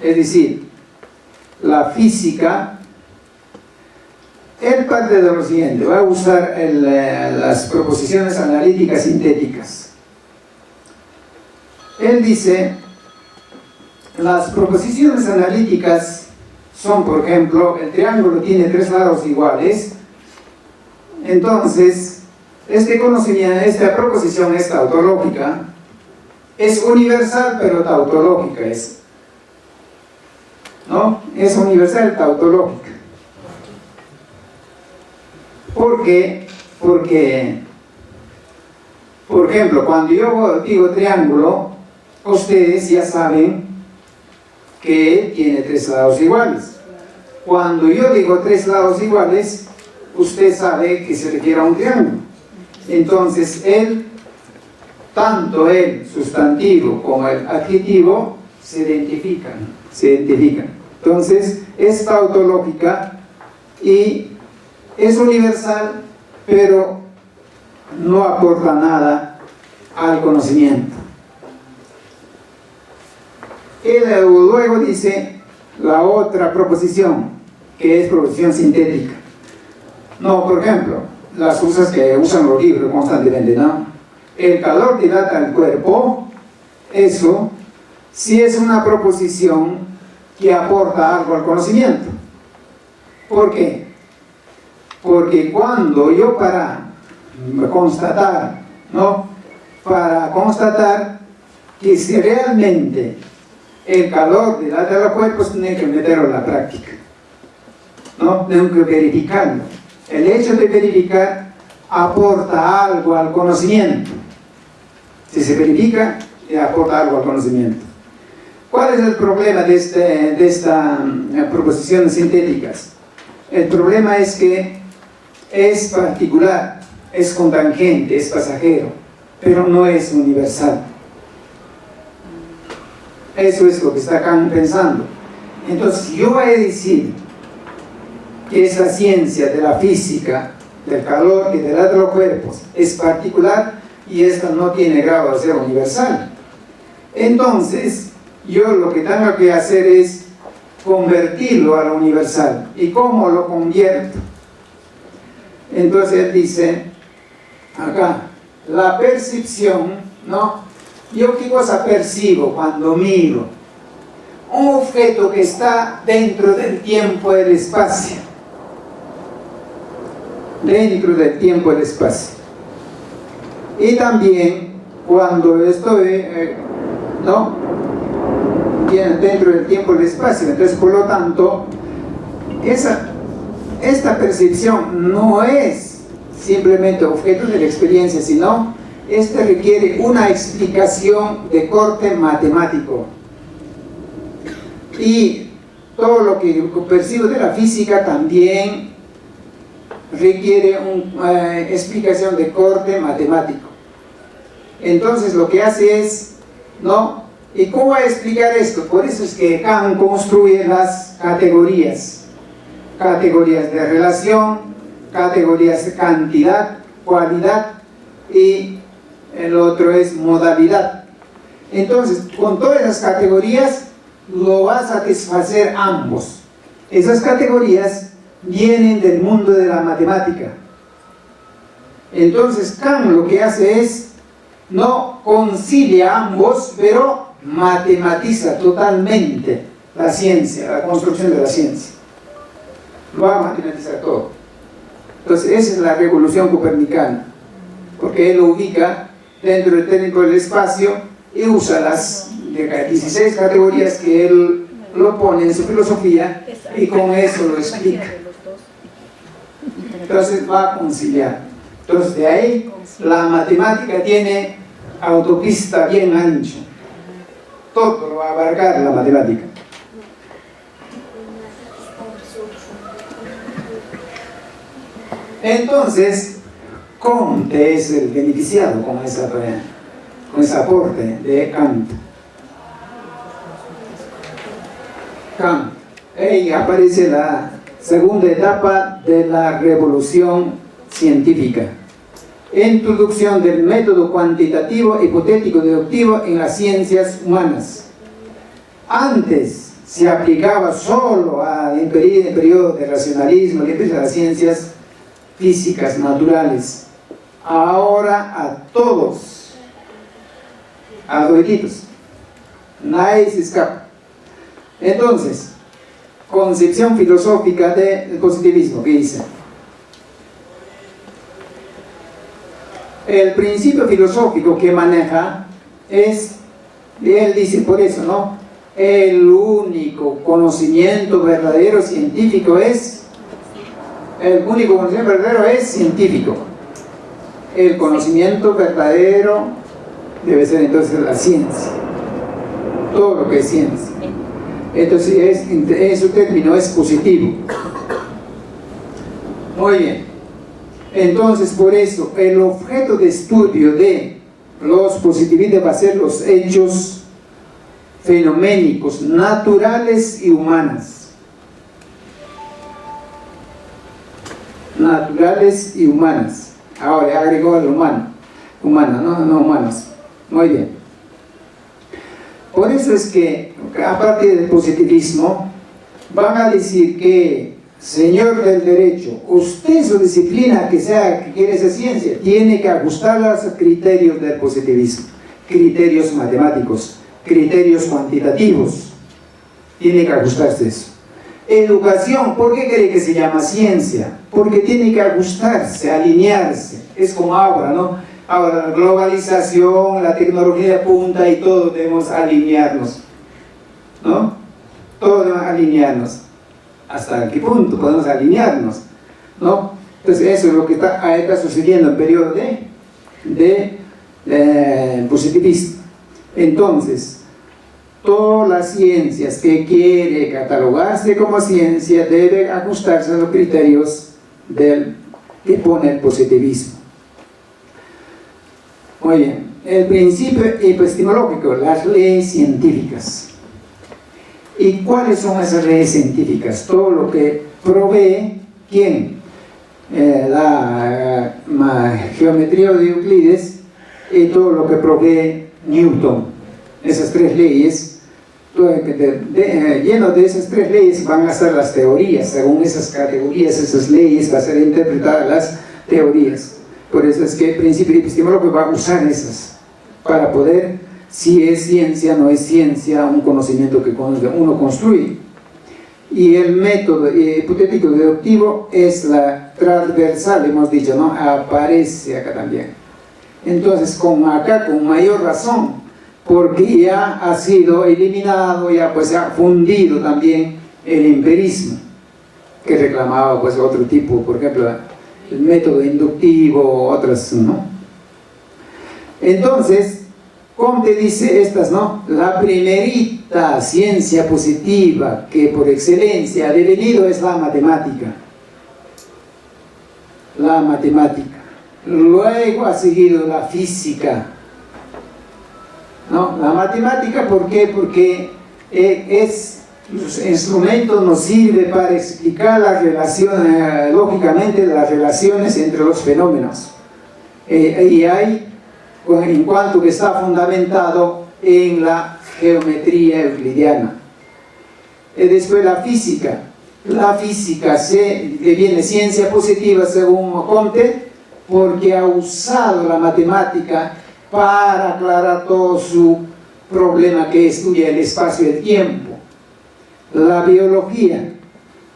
Es decir, la física, él parte de lo siguiente, va a usar las proposiciones analíticas sintéticas. Él dice, las proposiciones analíticas son, por ejemplo, el triángulo tiene 3 lados iguales, entonces, este conocimiento, esta proposición es tautológica, es universal pero tautológica es, ¿no? Es universal tautológica. ¿Por qué? Porque, por ejemplo, cuando yo digo triángulo, ustedes ya saben que tiene 3 lados iguales. Cuando yo digo 3 lados iguales, usted sabe que se refiere a un triángulo. Entonces, tanto el sustantivo como el adjetivo se identifican. Entonces, es tautológica y es universal, pero no aporta nada al conocimiento. Él luego dice la otra proposición, que es proposición sintética. No, por ejemplo, las cosas que usan los libros constantemente, ¿no? El calor dilata el cuerpo, eso sí es una proposición que aporta algo al conocimiento. ¿Por qué? Porque cuando yo para constatar, ¿no? Para constatar que si realmente el calor dilata el cuerpo, tiene que meterlo en la práctica, ¿no? Tengo que verificarlo. El hecho de verificar aporta algo al conocimiento. Si se verifica, aporta algo al conocimiento. ¿Cuál es el problema de estas proposiciones sintéticas? El problema es que es particular, es contingente, es pasajero, pero no es universal. Eso es lo que está acá pensando. Entonces, si yo voy a decir que esa ciencia de la física, del calor y de los cuerpos es particular y esta no tiene grado de ser universal, entonces yo lo que tengo que hacer es convertirlo a lo universal. ¿Y cómo lo convierto? Entonces él dice acá, la percepción, ¿no? Yo qué cosa percibo cuando miro un objeto que está dentro del tiempo y del espacio. Dentro del tiempo y del espacio. Y también cuando estoy, ¿no? Dentro del tiempo y del espacio. Entonces, por lo tanto, esta percepción no es simplemente objeto de la experiencia, sino este requiere una explicación de corte matemático. Y todo lo que percibo de la física también requiere una explicación de corte matemático. Entonces lo que hace es, ¿no? ¿Y cómo va a explicar esto? Por eso es que Kant construye las categorías. Categorías de relación, categorías de cantidad, cualidad y el otro es modalidad. Entonces, con todas esas categorías lo va a satisfacer ambos. Esas categorías vienen del mundo de la matemática. Entonces Kant lo que hace es, no concilia ambos, pero matematiza totalmente la ciencia, la construcción de la ciencia. Lo va a matematizar todo. Entonces esa es la revolución copernicana, porque él lo ubica dentro del tiempo del espacio y usa las 16 categorías que él lo pone en su filosofía y con eso lo explica. Entonces va a conciliar. Entonces de ahí la matemática tiene autopista bien ancho. Todo lo va a abarcar la matemática. Entonces, Comte es el beneficiado con ese aporte de Kant. Ahí aparece la segunda etapa de la revolución científica. Introducción del método cuantitativo, hipotético, deductivo en las ciencias humanas. Antes se aplicaba solo al periodo de racionalismo, de las ciencias físicas naturales. Ahora a todos, a toditos, nadie se escapa. Entonces, concepción filosófica del positivismo, ¿qué dice? El principio filosófico que maneja es, él dice por eso, ¿no? El único conocimiento verdadero científico es, el único conocimiento verdadero es científico. El conocimiento verdadero debe ser entonces la ciencia, todo lo que es ciencia. Entonces, en su término es positivo. Muy bien. Entonces, por eso, el objeto de estudio de los positivistas va a ser los hechos fenoménicos, naturales y humanas. Naturales y humanas. Ahora agregó el humano. Humana, no humanos. Muy bien. Por eso es que, aparte del positivismo, van a decir que, señor del derecho, usted su disciplina que quiere esa ciencia, tiene que ajustar a los criterios del positivismo, criterios matemáticos, criterios cuantitativos, tiene que ajustarse eso. Educación, ¿por qué cree que se llama ciencia? Porque tiene que ajustarse, alinearse, es como ahora, ¿no? Ahora, la globalización, la tecnología de punta y todo debemos alinearnos, ¿no? Todo debemos alinearnos. ¿Hasta qué punto podemos alinearnos? ¿No? Entonces, eso es lo que está sucediendo en el periodo de positivismo. Entonces, todas las ciencias que quiere catalogarse como ciencia deben ajustarse a los criterios que pone el positivismo. Muy bien, el principio epistemológico, las leyes científicas. ¿Y cuáles son esas leyes científicas? Todo lo que provee, ¿quién? La geometría de Euclides y todo lo que provee Newton. Esas tres leyes, lleno de esas tres leyes van a ser las teorías. Según esas categorías, esas leyes, va a ser interpretadas las teorías. Por eso es que el principio epistemológico va a usar esas para poder, si es ciencia, no es ciencia, un conocimiento que uno construye. Y el método hipotético deductivo es la transversal, hemos dicho, ¿no? Aparece acá también. Entonces, con mayor razón, porque ya ha sido eliminado, ya pues ha fundido también el empirismo, que reclamaba pues otro tipo, por ejemplo, el método inductivo, otras, ¿no? Entonces, Comte dice estas, ¿no? La primerita ciencia positiva que por excelencia ha devenido es la matemática. La matemática. Luego ha seguido la física, ¿no? La matemática, ¿por qué? Porque los instrumentos nos sirven para explicar las relaciones, lógicamente, las relaciones entre los fenómenos. Y hay, en cuanto que está fundamentado en la geometría euclidiana. Después la física. La física deviene ciencia positiva según Comte, porque ha usado la matemática para aclarar todo su problema que estudia el espacio y el tiempo. La biología,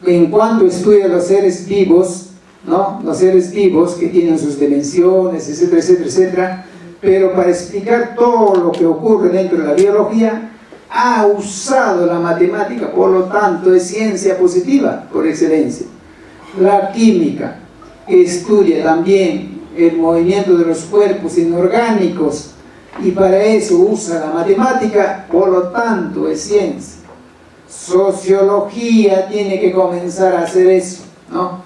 en cuanto estudia los seres vivos, ¿no? Los seres vivos que tienen sus dimensiones, etcétera, etcétera, etcétera, pero para explicar todo lo que ocurre dentro de la biología, ha usado la matemática, por lo tanto es ciencia positiva por excelencia. La química, que estudia también el movimiento de los cuerpos inorgánicos, y para eso usa la matemática, por lo tanto es ciencia. sociología tiene que comenzar a hacer eso, ¿no?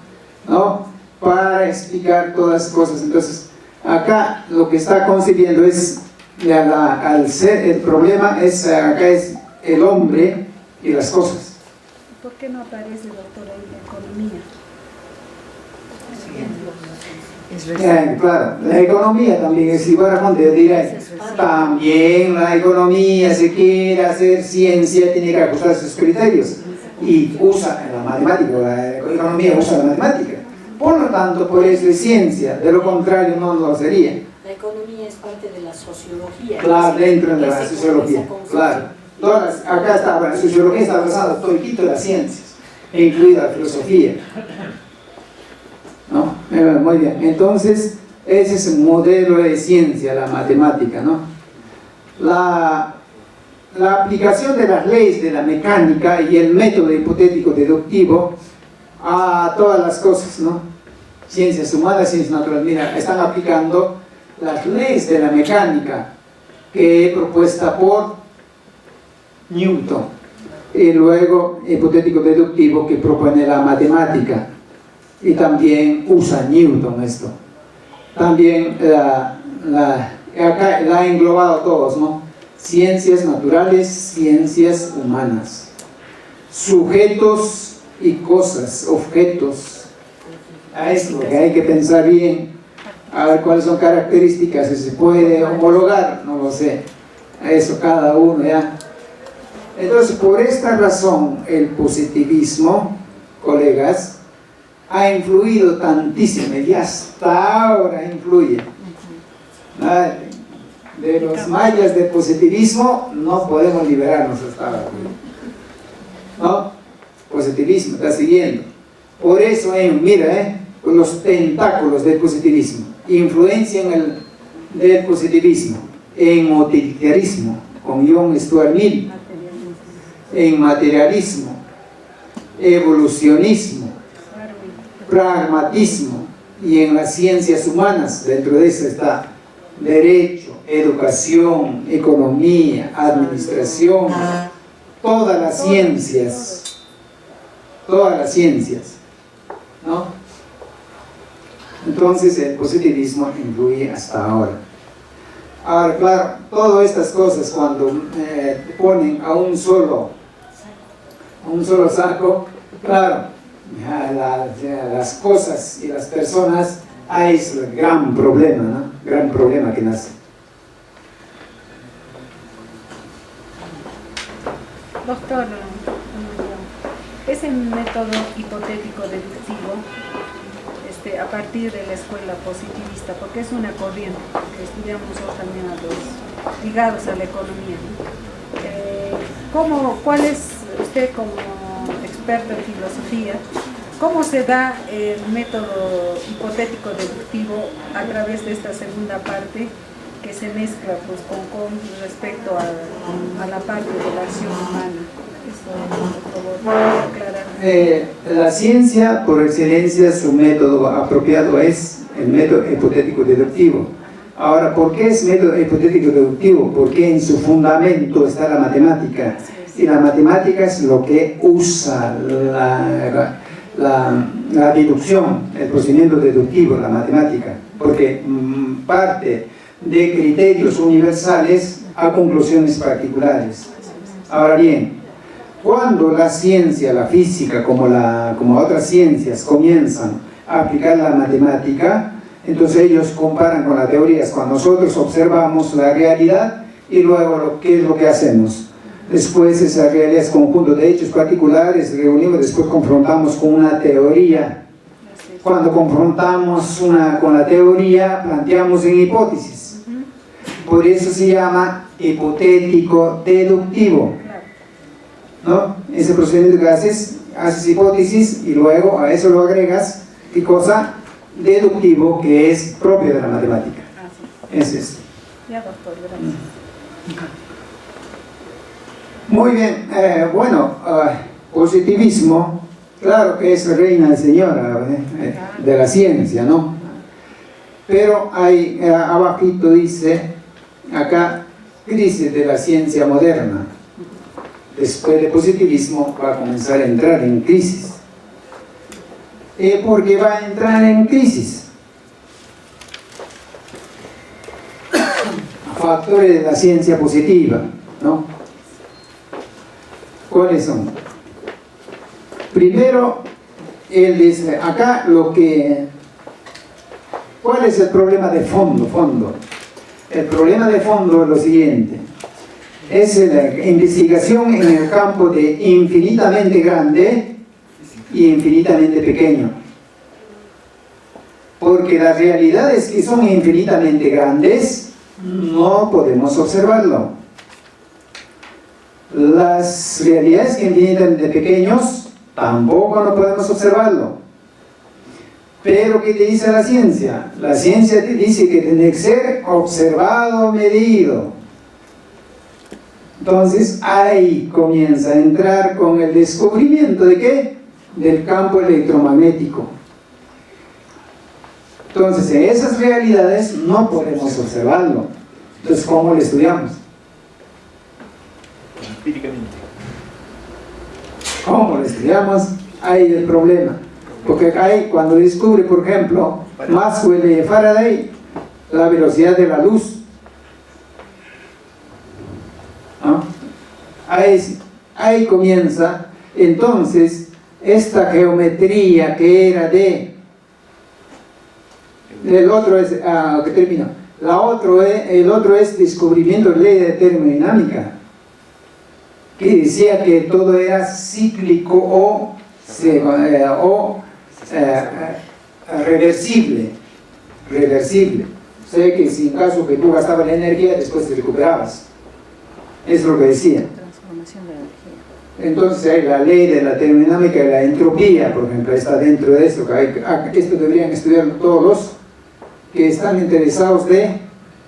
Para explicar todas las cosas. Entonces, acá lo que está concibiendo es, al ser, el problema es, acá es el hombre y las cosas. ¿Por qué no aparece, doctora, en economía? Claro, la economía también es igual, yo diré, también la economía, se quiere hacer ciencia, tiene que ajustar sus criterios y usa la matemática, la economía usa la matemática, por lo tanto por eso es ciencia, de lo contrario no lo sería. La economía es parte de la sociología. Claro, dentro de la sociología, claro. Acá está, la sociología está basada en todo en las ciencias, incluida la filosofía. ¿No? Muy bien, entonces ese es un modelo de ciencia, la matemática, ¿no? La aplicación de las leyes de la mecánica y el método hipotético deductivo a todas las cosas, ¿no? Ciencias humanas, ciencias naturales, mira, están aplicando las leyes de la mecánica que he propuesta por Newton, y luego hipotético deductivo que propone la matemática. Y también usa Newton esto. También acá la ha englobado todos, ¿no? Ciencias naturales, ciencias humanas. Sujetos y cosas, objetos. Es lo que hay que pensar bien. A ver cuáles son características, si se puede homologar, no lo sé. Eso cada uno ya. Entonces, por esta razón, el positivismo, colegas, ha influido tantísimo y hasta ahora influye. De los mayas del positivismo no podemos liberarnos hasta ahora, ¿no? Positivismo está siguiendo. Por eso, mira, los tentáculos del positivismo, influencia del positivismo en utilitarismo con John Stuart Mill, en materialismo, evolucionismo, pragmatismo, y en las ciencias humanas. Dentro de eso está derecho, educación, economía, administración, todas las ciencias, ¿no? Entonces el positivismo influye hasta ahora. Ahora, claro, todas estas cosas cuando ponen a un solo saco, claro, las cosas y las personas, hay un gran problema, ¿no? Gran problema que nace. Doctor, ese método hipotético deductivo, a partir de la escuela positivista, porque es una corriente que estudiamos nosotros también a los ligados a la economía, ¿cuál es usted como experto en filosofía, cómo se da el método hipotético deductivo a través de esta segunda parte que se mezcla pues, con respecto a la parte de la acción humana? Eso, por favor, aclarar. La ciencia, por excelencia, su método apropiado es el método hipotético deductivo. Ahora, ¿por qué es método hipotético deductivo? Porque en su fundamento está la matemática. Y la matemática es lo que usa la deducción, el procedimiento deductivo, la matemática, porque parte de criterios universales a conclusiones particulares. Ahora bien, cuando la ciencia, la física, como otras ciencias, comienzan a aplicar la matemática, entonces ellos comparan con las teorías. Cuando nosotros observamos la realidad y luego ¿qué es lo que hacemos? Después esa realidad es conjunto de hechos particulares, reunimos, después confrontamos con una teoría. Cuando confrontamos con la teoría, planteamos en hipótesis. Por eso se llama hipotético deductivo, ¿no? Ese procedimiento que haces hipótesis y luego a eso lo agregas, ¿qué cosa? Deductivo, que es propio de la matemática. Es eso. Ya, doctor, gracias. Muy bien, positivismo, claro que es reina y señora de la ciencia, ¿no? Pero hay, abajito dice, acá, crisis de la ciencia moderna, después del positivismo, va a comenzar a entrar en crisis. ¿Por qué va a entrar en crisis? Factores de la ciencia positiva, ¿no? ¿Cuáles son? Primero, él dice, acá ¿cuál es el problema de fondo? El problema de fondo es lo siguiente, es la investigación en el campo de infinitamente grande y infinitamente pequeño. Porque las realidades que son infinitamente grandes no podemos observarlo. Las realidades que infinitamente pequeños tampoco no podemos observarlo. Pero ¿qué te dice la ciencia? La ciencia te dice que tiene que ser observado, medido. Entonces ahí comienza a entrar con el descubrimiento ¿de qué? Del campo electromagnético. Entonces en esas realidades no podemos observarlo. Entonces ¿cómo lo estudiamos? Empíricamente. ¿Cómo lo estudiamos? Ahí el problema. Porque ahí cuando descubre, por ejemplo, Maxwell y Faraday, la velocidad de la luz, ¿no? Ahí comienza entonces esta geometría que era el otro es, que termino, el otro es descubrimiento de ley de termodinámica, que decía que todo era cíclico o reversible. O sea que si en caso que tú gastabas la energía, después te recuperabas. Eso es lo que decía. Transformación de energía. Entonces hay la ley de la termodinámica y la entropía, por ejemplo, está dentro de esto. Esto deberían estudiar todos los que están interesados de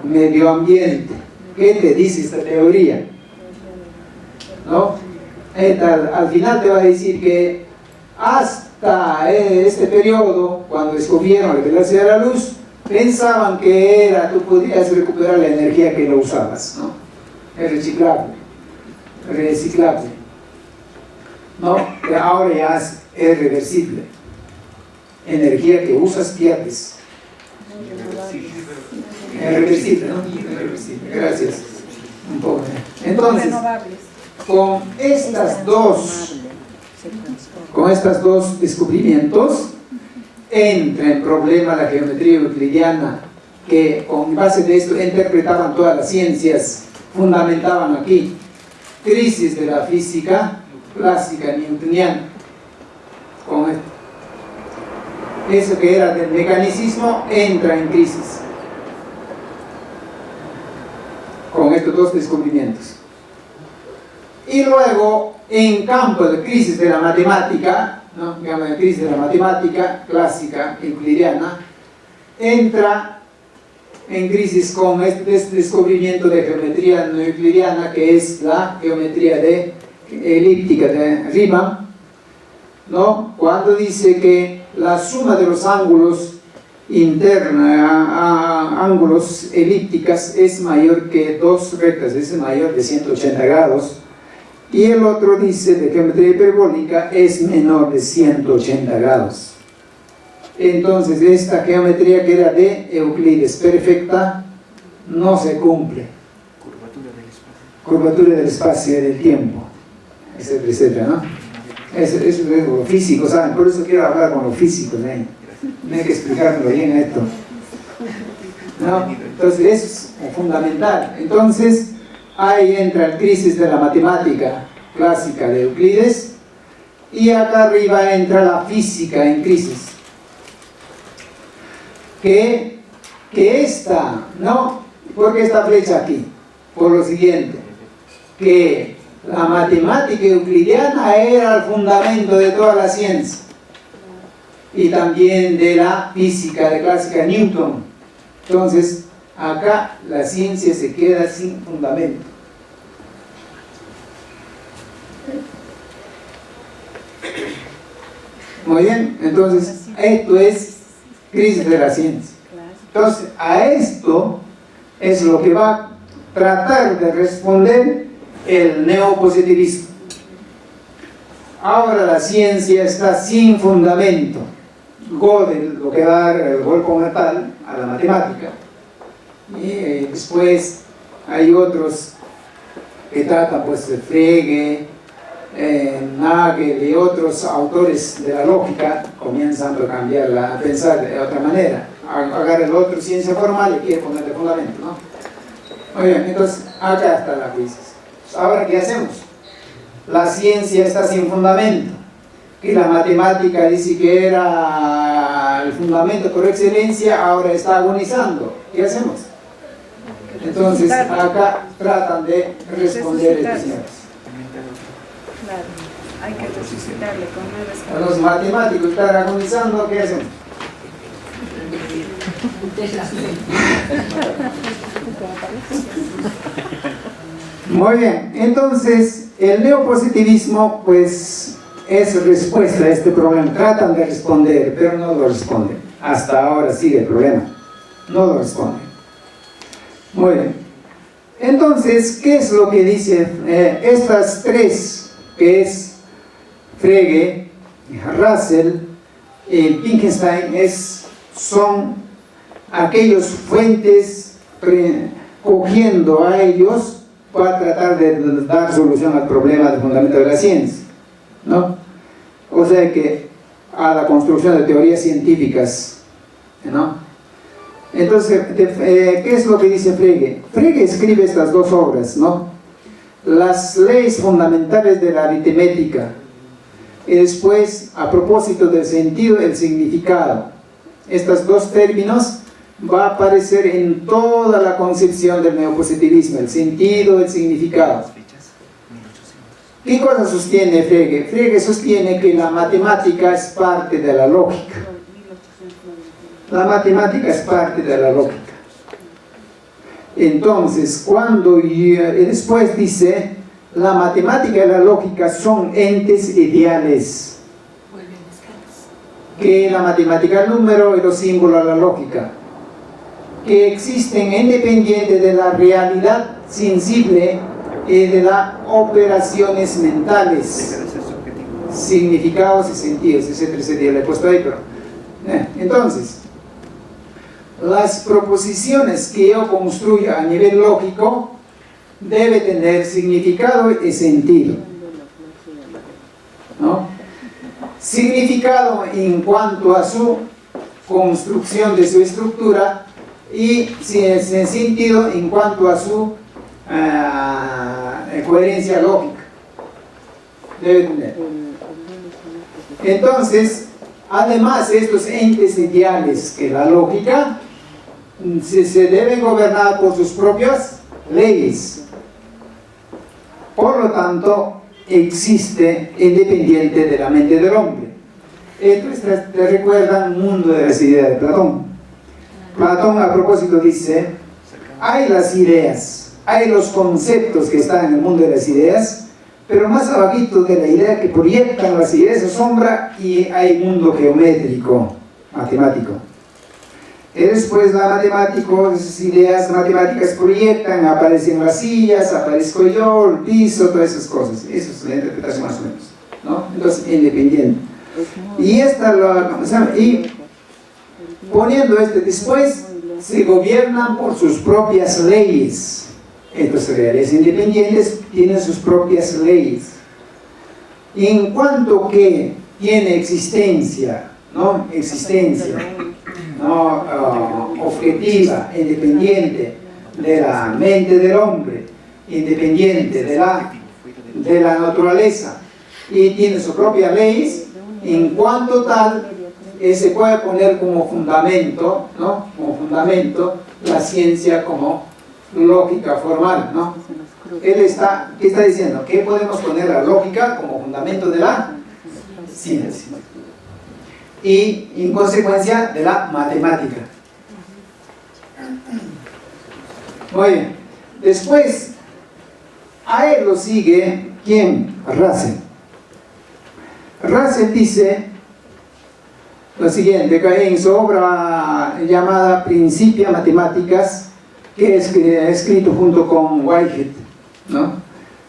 medio ambiente. ¿Qué te dice esta teoría? ¿No? Al final te va a decir que hasta este periodo, cuando descubrieron la velocidad de la luz, pensaban que tú podías recuperar la energía que no usabas, ¿no? Es reciclable, ¿no? Ahora ya es reversible. Energía que usas pierdes. Es reversible, ¿no? Es reversible. Gracias. Un poco. Entonces, con estos dos descubrimientos entra en problema la geometría euclidiana, que con base de esto interpretaban todas las ciencias, fundamentaban aquí crisis de la física clásica newtoniana. Con eso que era del mecanicismo entra en crisis con estos dos descubrimientos. Y luego, en campo de crisis de la matemática, ¿no? Digamos, en crisis de la matemática clásica euclidiana, entra en crisis con este descubrimiento de geometría no euclidiana, que es la geometría elíptica de Riemann, ¿no? Cuando dice que la suma de los ángulos internos, ángulos elípticas, es mayor que dos rectas, es mayor de 180 grados. Y el otro dice de geometría hiperbólica es menor de 180 grados. Entonces esta geometría que era de Euclides perfecta no se cumple. Curvatura del espacio y del tiempo, etcétera, etcétera, ¿no? Eso es lo físico, ¿saben? Por eso quiero hablar con los físicos, ¿eh? No hay que explicármelo bien esto, ¿no? Entonces eso es fundamental. Entonces ahí entra el crisis de la matemática clásica de Euclides, y acá arriba entra la física en crisis. Que esta, ¿no? ¿Por qué esta flecha aquí? Por lo siguiente, que la matemática euclidiana era el fundamento de toda la ciencia, y también de la física de clásica Newton. Entonces, acá la ciencia se queda sin fundamento. Muy bien, entonces esto es crisis de la ciencia. Entonces, a esto es lo que va a tratar de responder el neopositivismo. ahora la ciencia está sin fundamento. Gödel lo que va a dar el golpe natal a la matemática. Y después hay otros que tratan, pues, de Frege, Nagel y otros autores de la lógica comienzan a cambiarla, a pensar de otra manera. Agarra el otro ciencia formal y quiere ponerle fundamento, ¿no? Muy bien, entonces acá está la crisis. Ahora, ¿qué hacemos? La ciencia está sin fundamento, que la matemática dice que era el fundamento por excelencia, ahora está agonizando. ¿Qué hacemos? Entonces acá tratan de responder estos señores. Claro, hay que resucitarle con nuevas. Los matemáticos están agonizando, ¿qué hacemos? Muy bien, entonces el neopositivismo pues es respuesta a este problema. Tratan de responder, pero no lo responden. Hasta ahora sigue el problema, no lo responden. Muy bien, entonces, ¿qué es lo que dice estas tres, que es Frege, Russell y Wittgenstein, son aquellos fuentes cogiendo a ellos para tratar de dar solución al problema del fundamento de la ciencia, ¿no? O sea que a la construcción de teorías científicas, ¿no? Entonces, ¿qué es lo que dice Frege? Frege escribe estas dos obras, ¿no? Las leyes fundamentales de la aritmética, y después, a propósito del sentido, el significado. Estos dos términos va a aparecer en toda la concepción del neopositivismo, el sentido, el significado. ¿Qué cosa sostiene Frege? Frege sostiene que la matemática es parte de la lógica. La matemática es parte de la lógica. Entonces, cuando después dice, la matemática y la lógica son entes ideales. Que la matemática es el número y los símbolos la lógica. Que existen independientes de la realidad sensible y de las operaciones mentales, significados y sentidos, etcétera, etcétera. Le he puesto ahí, pero entonces, las proposiciones que yo construya a nivel lógico debe tener significado y sentido, ¿no? Significado en cuanto a su construcción de su estructura y sentido en cuanto a su coherencia lógica. Debe tener. Entonces, además, estos entes ideales que la lógica se deben gobernar por sus propias leyes. Por lo tanto, existe independiente de la mente del hombre. Entonces, te recuerdan el mundo de las ideas de Platón. Platón, a propósito, dice: hay las ideas, hay los conceptos que están en el mundo de las ideas, pero más abajito de la idea que proyectan las ideas es sombra, y hay mundo geométrico, matemático. Y después la matemática, esas ideas matemáticas proyectan, aparecen las sillas, aparezco yo, el piso, todas esas cosas. Eso es la interpretación más o menos, ¿no? Entonces, independiente. Y y poniendo después, se gobiernan por sus propias leyes. Entonces, realidades independientes tienen sus propias leyes. Y en cuanto que tiene existencia, ¿no? Existencia, ¿no? Objetiva, independiente de la mente del hombre, independiente de la naturaleza, y tiene sus propias leyes, en cuanto tal, se puede poner como fundamento, ¿no? Como fundamento la ciencia como lógica formal, ¿no? ¿Qué está diciendo? ¿Qué podemos poner la lógica como fundamento de la ciencia? Y en consecuencia de la matemática. Muy bien. Después, a él lo sigue, ¿quién? Russell. Russell dice lo siguiente, que en su obra llamada Principia Mathematicas, que es escrito junto con Whitehead, ¿no?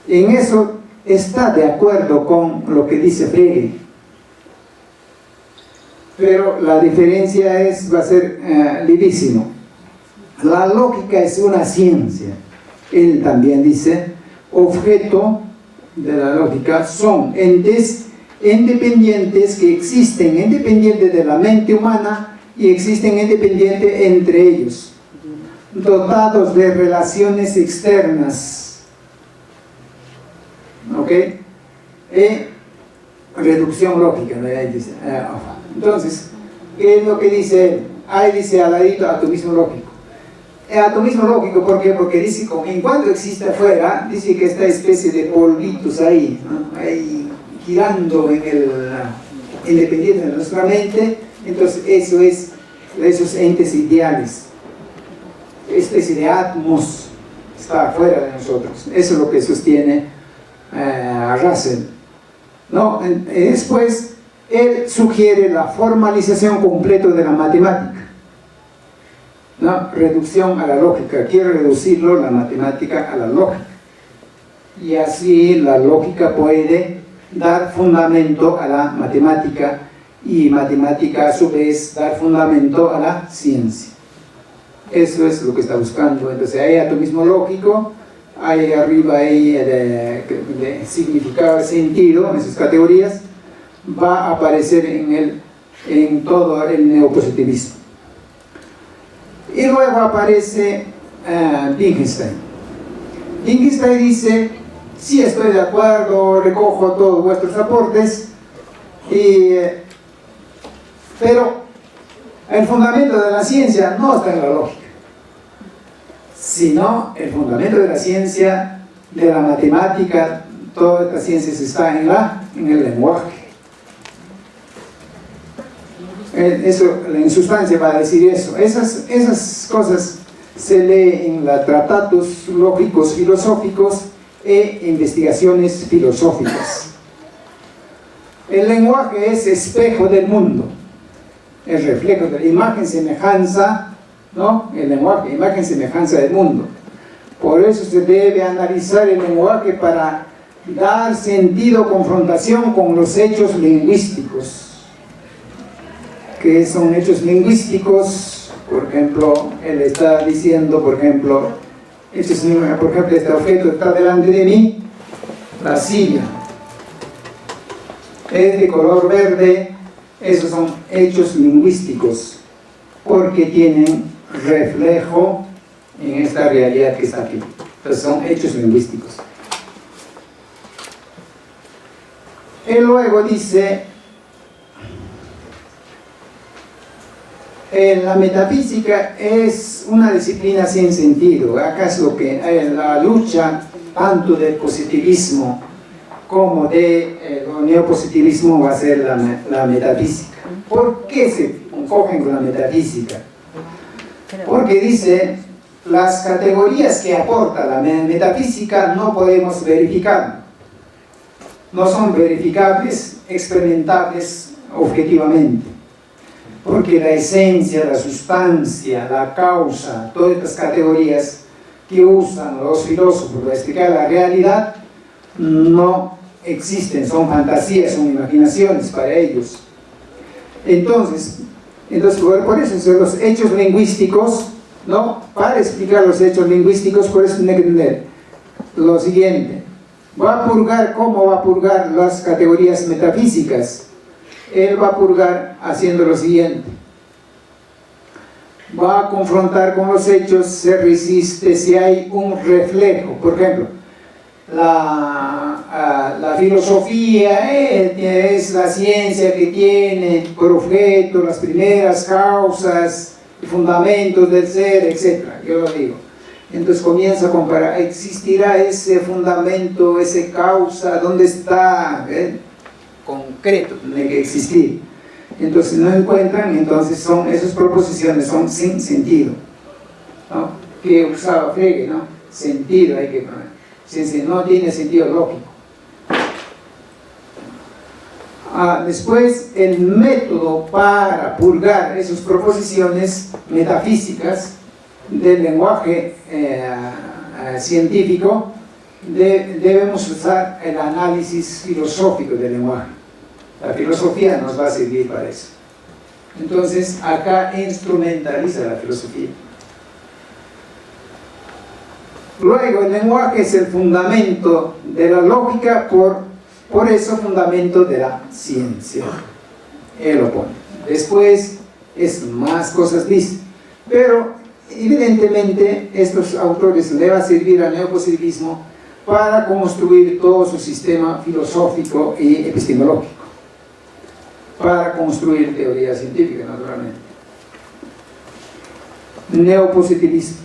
En eso está de acuerdo con lo que dice Frege, pero la diferencia va a ser livísimo. La lógica es una ciencia. Él también dice, objeto de la lógica son entes independientes que existen independientes de la mente humana y existen independientes entre ellos, dotados de relaciones externas. ¿Ok? Reducción lógica, ¿no? Ahí dice. Entonces, ¿qué es lo que dice él? Ahí dice al ladito atomismo lógico. Atomismo lógico, ¿por qué? Porque dice, en cuanto existe afuera, dice que esta especie de polvitos ahí, ¿no? Ahí girando independiente de nuestra mente, entonces eso es esos entes ideales, especie de átomos está afuera de nosotros. Eso es lo que sostiene Russell, ¿no? Después él sugiere la formalización completa de la matemática, ¿no? Reducción a la lógica, quiere reducirlo, la matemática, a la lógica, y así la lógica puede dar fundamento a la matemática y matemática a su vez dar fundamento a la ciencia. Eso es lo que está buscando. Entonces hay atomismo lógico, hay arriba ahí de significado, sentido, en esas categorías va a aparecer en todo el neopositivismo. Y luego aparece Wittgenstein. Wittgenstein dice, sí, estoy de acuerdo, recojo todos vuestros aportes, pero el fundamento de la ciencia no está en la lógica, sino el fundamento de la ciencia, de la matemática, todas estas ciencias está en el lenguaje. Eso, en sustancia va a decir eso. Esas cosas se lee en los tratados lógicos filosóficos e investigaciones filosóficas. El lenguaje es espejo del mundo, el reflejo de la imagen semejanza, ¿no? El lenguaje, imagen semejanza del mundo. Por eso se debe analizar el lenguaje para dar sentido, confrontación con los hechos lingüísticos. ¿Qué son hechos lingüísticos? Por ejemplo, él está diciendo, por ejemplo, este objeto está delante de mí, la silla, es de color verde. Esos son hechos lingüísticos, porque tienen reflejo en esta realidad que está aquí. Entonces son hechos lingüísticos. Él luego dice, la metafísica es una disciplina sin sentido. Acá es lo que la lucha tanto del positivismo como del neopositivismo va a ser la metafísica. ¿Por qué se cogen con la metafísica? Porque dice, las categorías que aporta la metafísica no podemos verificar, no son verificables, experimentables objetivamente. Porque la esencia, la sustancia, la causa, todas estas categorías que usan los filósofos para explicar la realidad no existen, son fantasías, son imaginaciones para ellos. Entonces por eso son los hechos lingüísticos, ¿no? Para explicar los hechos lingüísticos, por eso tiene que entender lo siguiente. ¿Cómo va a purgar las categorías metafísicas? Él va a purgar haciendo lo siguiente: va a confrontar con los hechos, se resiste si hay un reflejo. Por ejemplo, la filosofía es la ciencia que tiene por objeto las primeras causas y fundamentos del ser, etc. Yo lo digo. Entonces comienza a comparar, ¿existirá ese fundamento, esa causa? ¿Dónde está? Concreto, tiene que existir. Entonces no encuentran, entonces esas proposiciones son sin sentido, ¿no? Que usaba Frege, ¿no? Sentido hay que poner, no tiene sentido lógico. Después, el método para purgar esas proposiciones metafísicas del lenguaje científico debemos usar el análisis filosófico del lenguaje. La filosofía nos va a servir para eso. Entonces, acá instrumentaliza la filosofía. Luego, el lenguaje es el fundamento de la lógica, por eso fundamento de la ciencia. Él lo pone. Después, es más cosas dice. Pero, evidentemente, estos autores le va a servir al neopositivismo para construir todo su sistema filosófico y epistemológico, para construir teoría científica, naturalmente. Neopositivismo.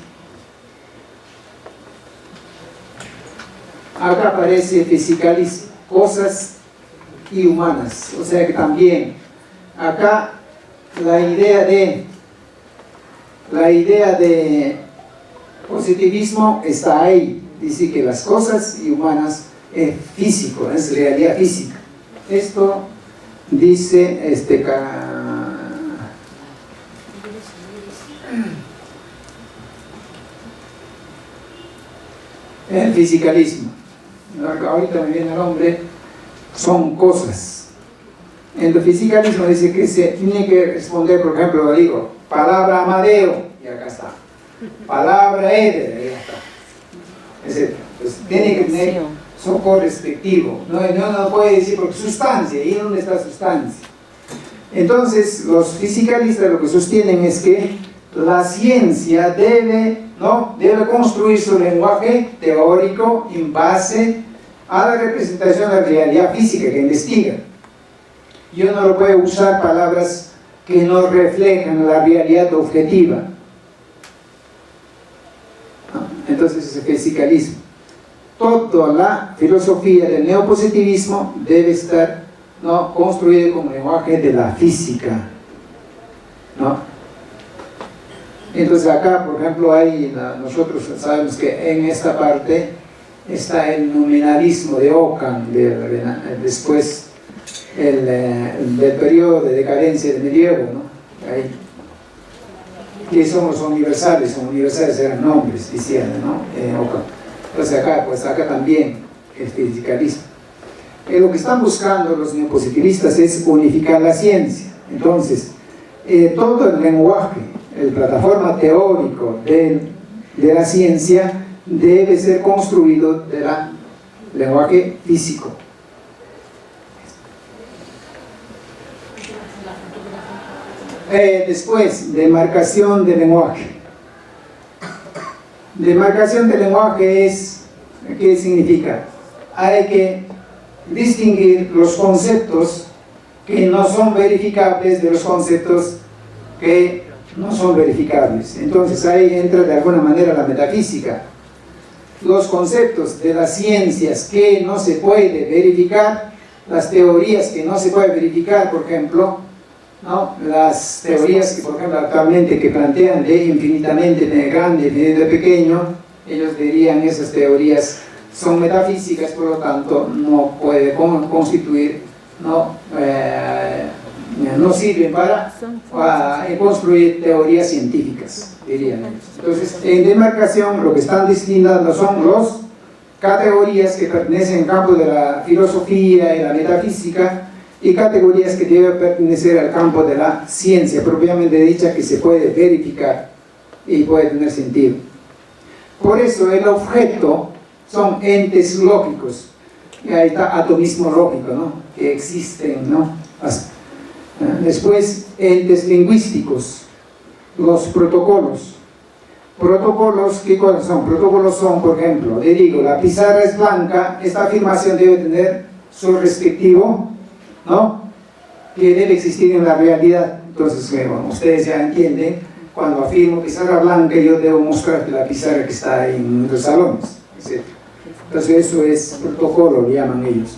Acá aparece fisicalismo, cosas y humanas, o sea que también acá la idea de positivismo está ahí. Dice que las cosas y humanas es físico, es realidad física. Esto dice el fisicalismo. Ahorita me viene el nombre, son cosas. En el fisicalismo dice que se tiene que responder, por ejemplo, digo, palabra Amadeo, y acá está. Palabra Eder, y acá está. Etc. Pues tiene que tener socorro respectivo. No puede decir porque sustancia, ¿y dónde está sustancia? Entonces, los fisicalistas lo que sostienen es que la ciencia debe construir su lenguaje teórico en base a la representación de la realidad física que investiga. Yo no lo puedo usar palabras que no reflejan la realidad objetiva. Entonces es el fisicalismo. Toda la filosofía del neopositivismo debe estar construida como lenguaje de la física, ¿no? Entonces acá, por ejemplo, nosotros sabemos que en esta parte está el nominalismo de Ockham, después del periodo de decadencia del medievo, ¿no? Ahí, que son los universales eran nombres, decían, ¿no? Ockham. Entonces acá también el fisicalismo. Lo que están buscando los neopositivistas es unificar la ciencia. Entonces, todo el lenguaje, el plataforma teórico de la ciencia debe ser construido del lenguaje físico. Después, demarcación del lenguaje. Demarcación del lenguaje ¿qué significa? Hay que distinguir los conceptos que no son verificables de los conceptos que no son verificables. Entonces ahí entra de alguna manera la metafísica. Los conceptos de las ciencias que no se puede verificar, las teorías que no se puede verificar, por ejemplo, ¿no? Las teorías que, por ejemplo, actualmente que plantean de infinitamente grande, infinitamente pequeño, ellos dirían esas teorías son metafísicas, por lo tanto no puede constituir, no sirven para construir teorías científicas, dirían ellos. Entonces, en demarcación lo que están discriminando son las categorías que pertenecen al campo de la filosofía y la metafísica, y categorías que deben pertenecer al campo de la ciencia propiamente dicha, que se puede verificar y puede tener sentido. Por eso el objeto son entes lógicos, y ahí está atomismo lógico, ¿no? Que existen, ¿no? Después, entes lingüísticos, los protocolos. Protocolos, ¿qué cosas son? Protocolos son, por ejemplo, le digo, la pizarra es blanca, esta afirmación debe tener su respectivo, ¿no? Que debe existir en la realidad. Entonces, bueno, ustedes ya entienden, cuando afirmo pizarra blanca, yo debo mostrarte la pizarra que está en los salones, etc. Entonces, eso es protocolo, le llaman ellos.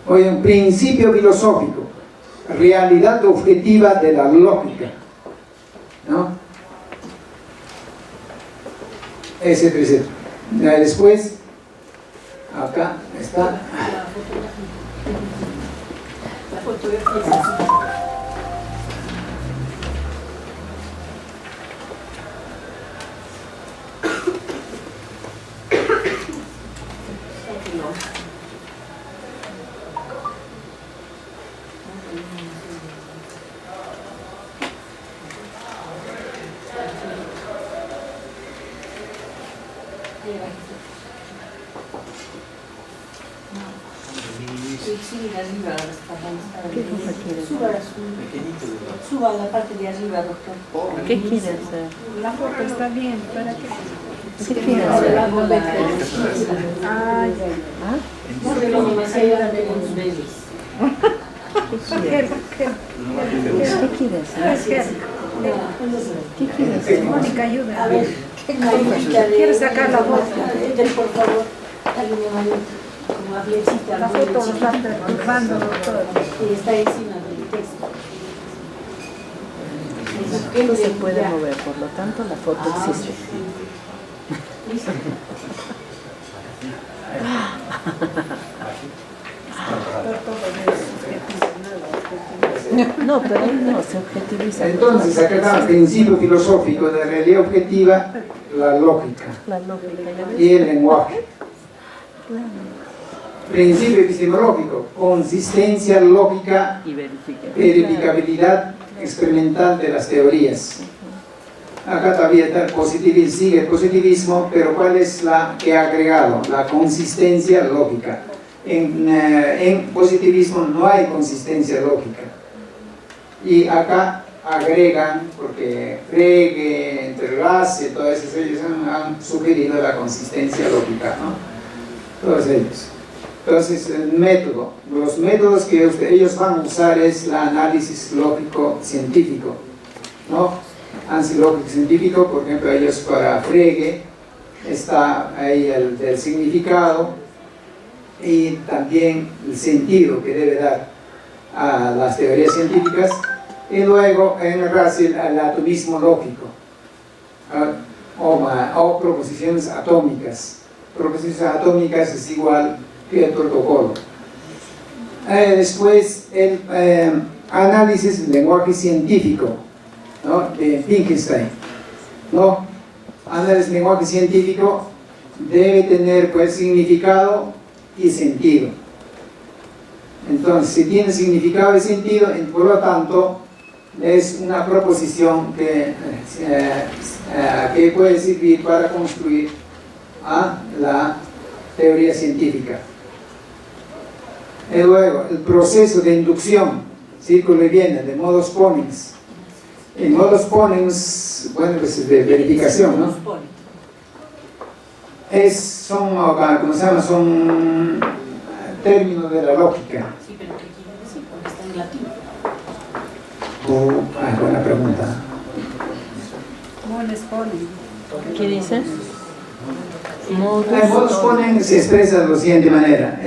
Oye, un principio filosófico, realidad objetiva de la lógica, ¿no? Etc. Después, acá está. sigue arriba las palabras. Suba a la parte de arriba, doctor. ¿Qué quiere hacer? La foto está bien, ¿para qué? ¿Qué quiere hacer? Ah, ya. ¿Ah? No se lo demasiado de los bebés. Gel. ¿Qué quiere hacer? ¿Qué quiere hacer? Mónica, ayuda. A ver, ¿Quieres sacar la foto? Por favor, alguien me manda como la flechita. La foto lo está perturbando, doctor. Y está encima del texto. No se puede mover, por lo tanto la foto existe. Listo. No, pero ahí no, se objetiviza. Entonces, acá está el principio filosófico de la realidad objetiva, la lógica La lógica, ¿ya ves? y el lenguaje. Claro. Principio epistemológico, consistencia lógica, Y verifica. verificabilidad experimental de las teorías. Acá todavía está el positivismo, sigue el positivismo, pero ¿cuál es la que ha agregado? La consistencia lógica. En positivismo no hay consistencia lógica. Y acá agregan, porque Frege, Entrelace, todos ellos han sugerido la consistencia lógica, ¿no? Todos ellos. Entonces, el método, los métodos que ellos van a usar es el análisis lógico científico, ¿no? Análisis lógico científico, por ejemplo, ellos para Frege está ahí el significado y también el sentido que debe dar a las teorías científicas, y luego en Russell el atomismo lógico, o proposiciones atómicas. Proposiciones atómicas es igual que el protocolo. Después el análisis del lenguaje científico, ¿no? De Wittgenstein, ¿no? Análisis del lenguaje científico debe tener pues significado y sentido. Entonces, si tiene significado y sentido, por lo tanto es una proposición que puede servir para construir la teoría científica. Y luego, el proceso de inducción, círculo y Viena, de modus ponens. En modus ponens, bueno, pues de verificación, ¿no? Son, ¿cómo se llama? Son términos de la lógica. Sí, pero ¿qué quiere decir? Porque está en latín. Buena pregunta. Mones ponen. ¿Qué dice? Modus ponens se expresa de la siguiente manera.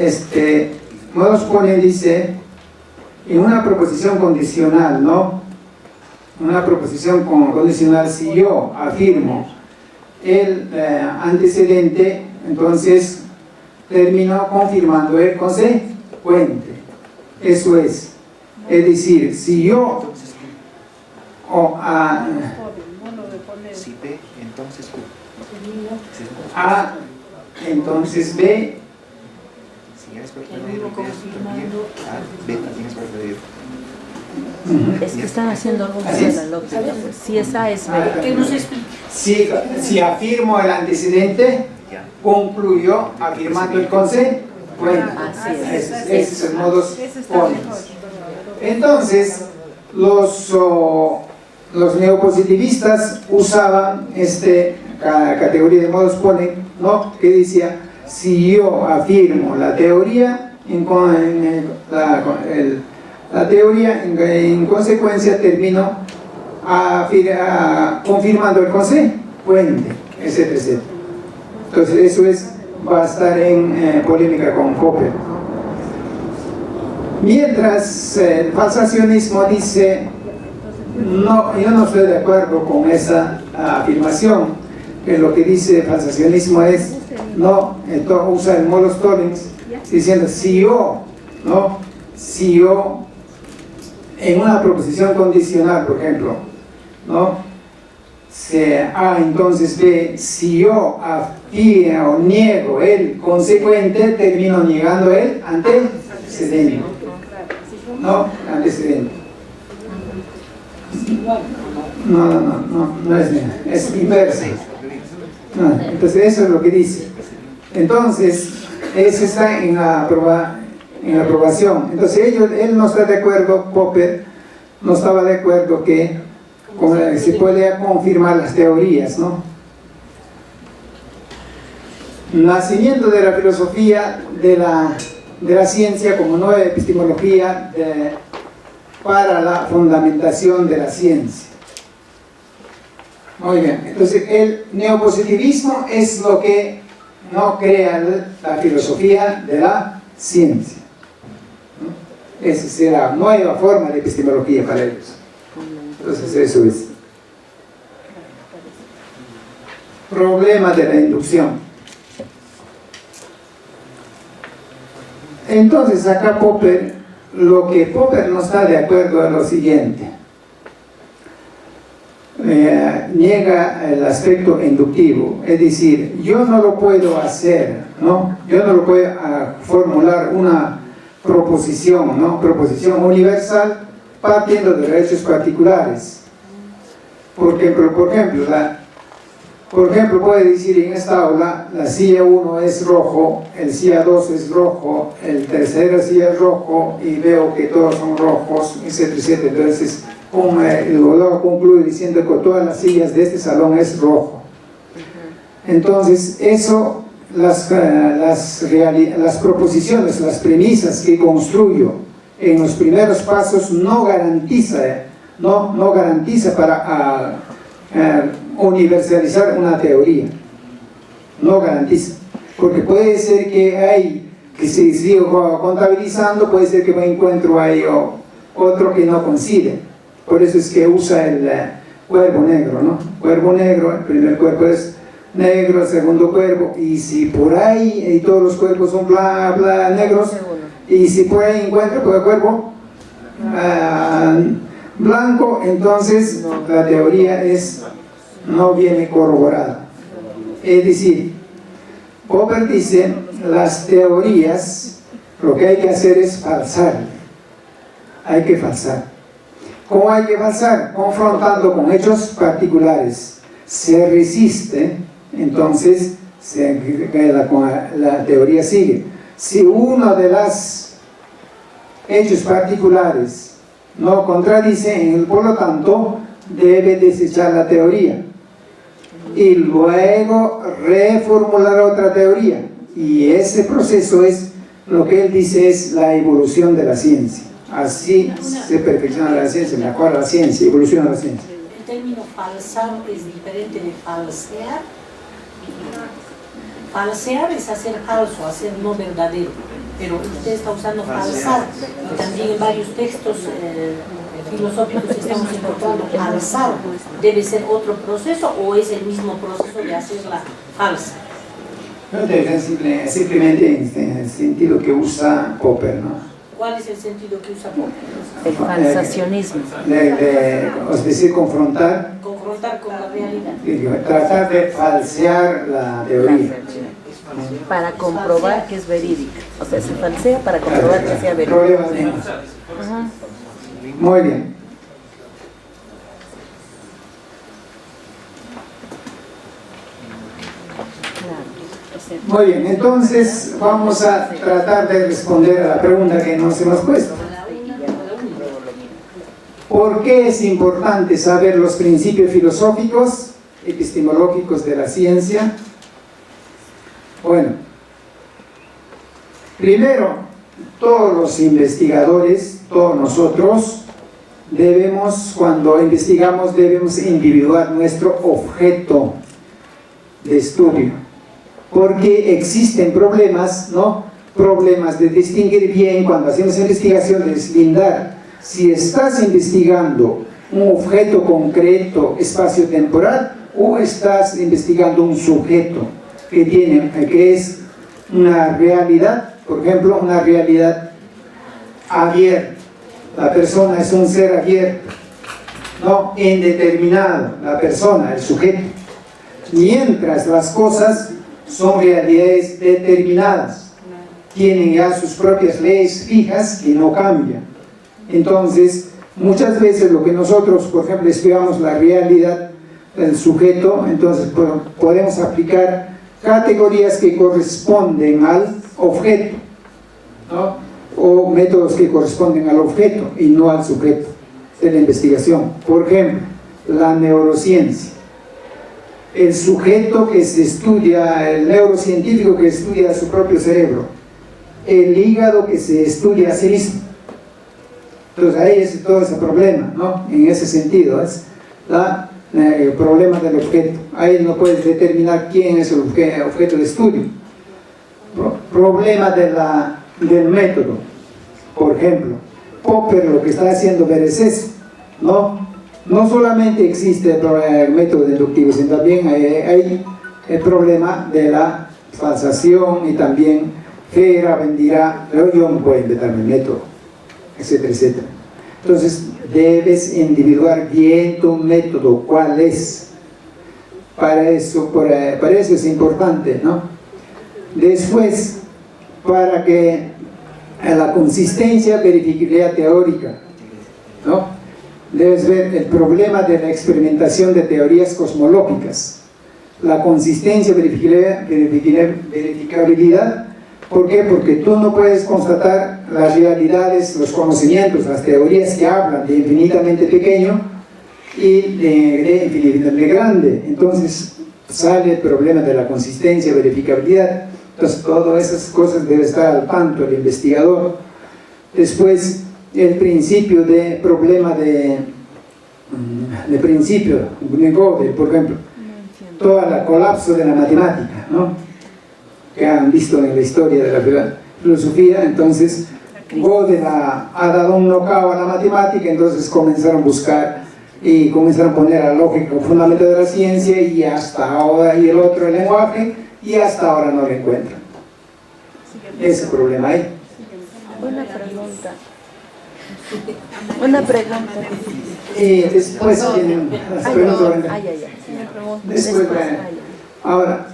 Modus ponens dice, en una proposición condicional, ¿no? Una proposición condicional, si yo afirmo el antecedente, entonces termino confirmando el consecuente. Eso es. Es decir, si yo Si B, entonces Q. A, entonces B. Si A es verdadero, B también, A, B también es verdadero. Es que están haciendo algo de la lógica. Pues. Si es A, es B. ¿Qué nos explica? Si afirmo el antecedente, concluyo afirmando el consecuente. Así es. Ese es el modus Ese está ponens. mejor. Entonces, los neopositivistas usaban esta categoría de modus ponens, ¿no? Que decía, si yo afirmo la teoría, la teoría en consecuencia termino confirmando el consecuente, etcétera, etcétera. Entonces eso va a estar en polémica con Popper. Mientras el falsacionismo dice, no, yo no estoy de acuerdo con esa afirmación, que lo que dice el falsacionismo es, no, entonces usa el modus ponens diciendo, si yo en una proposición condicional, por ejemplo, ¿no? A, entonces B, si yo afirmo o niego el consecuente, termino negando el antecedente. ¿No? Antecedente. No es inverso. Entonces eso es lo que dice. Entonces, eso está en en la aprobación. Entonces él no está de acuerdo, Popper no estaba de acuerdo que se puede confirmar las teorías, ¿no? Nacimiento de la filosofía de la ciencia como nueva epistemología para la fundamentación de la ciencia. Muy bien, entonces el neopositivismo es lo que no crea la filosofía de la ciencia, ¿no? Esa será la nueva forma de epistemología para ellos. Entonces eso es. Problema de la inducción. Entonces acá Popper, lo que Popper no está de acuerdo es lo siguiente. Niega el aspecto inductivo, es decir, yo no lo puedo hacer, ¿no? Yo no lo puedo formular una proposición, ¿no? Proposición universal partiendo de hechos particulares. Por ejemplo, puede decir en esta aula, la silla 1 es rojo, el silla 2 es rojo, el tercera silla es rojo, y veo que todos son rojos, etcétera, etcétera. Entonces, luego concluye diciendo que todas las sillas de este salón es rojo. Entonces, eso, las proposiciones, las premisas que construyo en los primeros pasos no garantiza para universalizar una teoría, no garantiza, porque puede ser que si sigo contabilizando, puede ser que me encuentro ahí otro que no coincide. Por eso es que usa el cuervo negro, ¿no? Cuervo negro, el primer cuerpo es negro, el segundo cuervo, y si por ahí y todos los cuerpos son negros, y si por ahí encuentro el cuerpo blanco, entonces la teoría no viene corroborada. Es decir, Popper dice, las teorías, lo que hay que hacer es falsar. Hay que falsar. ¿Cómo hay que falsar? Confrontando con hechos particulares. Se resiste, entonces la teoría sigue. Si uno de los hechos particulares no contradice, por lo tanto, debe desechar la teoría y luego reformular otra teoría, y ese proceso es lo que él dice es la evolución de la ciencia. Así se perfecciona la ciencia, mejora la ciencia, evoluciona la ciencia. El término falsar es diferente de falsear. Falsear es hacer falso, hacer no verdadero, pero usted está usando falsar, y también en varios textos filosóficos estamos encontrando falsar. ¿Debe ser otro proceso o es el mismo proceso de hacerla falsa? Simplemente en el sentido que usa Popper, ¿no? ¿Cuál es el sentido que usa Popper? El falsacionismo. Es decir, confrontar Confrontar con la realidad. Tratar de falsear la teoría. Para comprobar que es verídica. O sea, se falsea para comprobar que sea verídica. Problemas menos. Muy bien. Muy bien, entonces vamos a tratar de responder a la pregunta que nos hemos puesto. ¿Por qué es importante saber los principios filosóficos, epistemológicos de la ciencia? Bueno, primero, todos los investigadores, todos nosotros, cuando investigamos, debemos individuar nuestro objeto de estudio, porque existen problemas, ¿no? Problemas de distinguir bien cuando hacemos investigación, de deslindar si estás investigando un objeto concreto espacio-temporal o estás investigando un sujeto que es una realidad, por ejemplo, una realidad abierta. La persona es un ser abierto, no indeterminado, la persona, el sujeto. Mientras las cosas son realidades determinadas, tienen ya sus propias leyes fijas que no cambian. Entonces, muchas veces lo que nosotros, por ejemplo, estudiamos la realidad del sujeto, entonces podemos aplicar categorías que corresponden al objeto, ¿no? o métodos que corresponden al objeto y no al sujeto de la investigación. Por ejemplo, la neurociencia. El sujeto que se estudia, el neurocientífico que estudia su propio cerebro, el hígado que se estudia a sí mismo. Entonces ahí es todo ese problema, ¿no? En ese sentido, es el problema del objeto. Ahí no puedes determinar quién es el objeto de estudio. Problema del método. Por ejemplo, Popper lo que está haciendo ver es eso, ¿no? No solamente existe el método deductivo, sino también hay el problema de la falsación y también Fera vendirá, yo no puedo inventar mi método, etcétera, etcétera. Entonces debes individuar bien tu método, cuál es. Para eso es importante, ¿no? Después, para que la consistencia, verificabilidad teórica, ¿no? Debes ver el problema de la experimentación de teorías cosmológicas, la consistencia, verificabilidad. ¿Por qué? Porque tú no puedes constatar las realidades, los conocimientos, las teorías que hablan de infinitamente pequeño y de infinitamente grande. Entonces sale el problema de la consistencia, verificabilidad. Entonces todas esas cosas debe estar al tanto el investigador. Después el principio de problema de principio de Gödel, por ejemplo, todo el colapso de la matemática, ¿no? Que han visto en la historia de la filosofía. Entonces Gödel ha dado un knockout a la matemática, entonces comenzaron a buscar y comenzaron a poner la lógica como fundamento de la ciencia, y hasta ahora, y el otro el lenguaje, y hasta ahora no lo encuentran. Ese problema hay. Una pregunta. Y después tienen las preguntas. Después, ahora,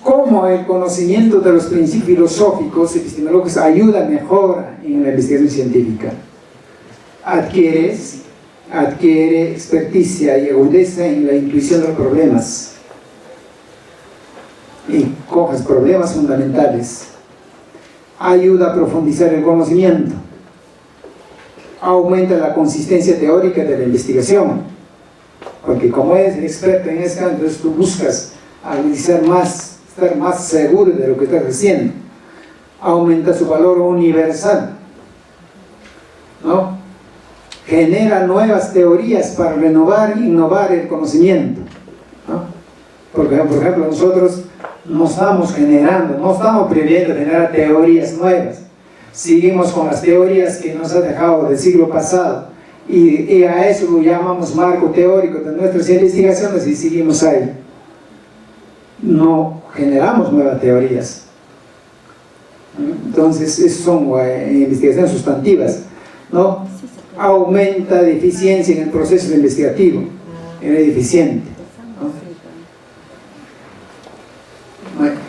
¿cómo el conocimiento de los principios filosóficos y epistemológicos ayuda mejor en la investigación científica? Adquiere experticia y agudeza en la intuición de los problemas, y coges problemas fundamentales. Ayuda a profundizar el conocimiento, aumenta la consistencia teórica de la investigación, porque como eres experto en eso, entonces tú buscas agudizar más, estar más seguro de lo que estás haciendo. Aumenta su valor universal, ¿no? Genera nuevas teorías para renovar e innovar el conocimiento, ¿no? Por ejemplo, nosotros no estamos generando, no estamos previendo generar teorías nuevas. Seguimos con las teorías que nos ha dejado del siglo pasado, y a eso lo llamamos marco teórico de nuestras investigaciones, y seguimos ahí. No generamos nuevas teorías. Entonces son investigaciones sustantivas, ¿no? Aumenta la eficiencia en el proceso investigativo, era eficiente, ¿no? Bueno.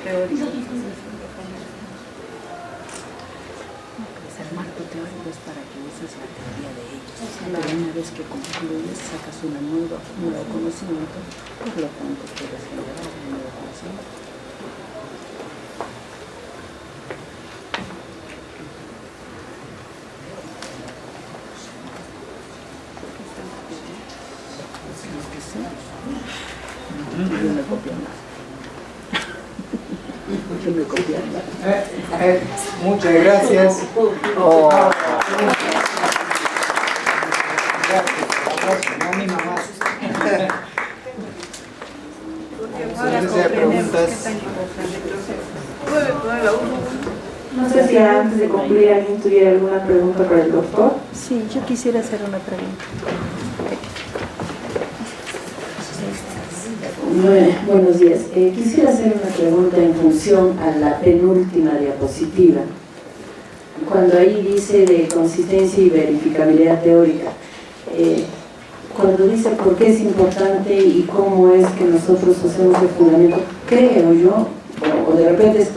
El marco teórico es para que uses la teoría de ellos. Pero una vez que concluyes, sacas un nuevo conocimiento, por lo tanto puedes generar un nuevo conocimiento. Yo me copio nada. Yo me copio nada. Muchas gracias. Oh. Gracias. Me anima más. Ahora comprendemos qué tan importante. No sé si antes de concluir alguien tuviera alguna pregunta para el doctor. Sí, yo quisiera hacer una pregunta. Buenos días. Quisiera hacer una pregunta en función a la penúltima diapositiva. Cuando ahí dice de consistencia y verificabilidad teórica, cuando dice por qué es importante y cómo es que nosotros hacemos el fundamento, creo yo, o de repente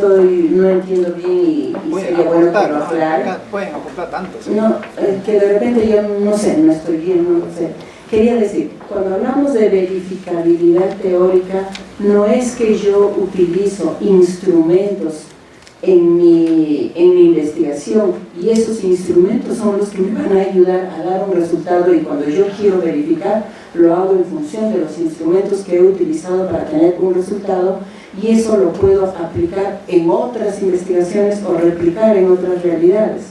no entiendo bien y sería bueno que lo aclare. Pueden aportar tanto. ¿Sí? No, que de repente yo no sé, no estoy bien, no lo sé. Quería decir, cuando hablamos de verificabilidad teórica, no es que yo utilizo instrumentos en mi investigación, y esos instrumentos son los que me van a ayudar a dar un resultado, y cuando yo quiero verificar lo hago en función de los instrumentos que he utilizado para tener un resultado, y eso lo puedo aplicar en otras investigaciones o replicar en otras realidades.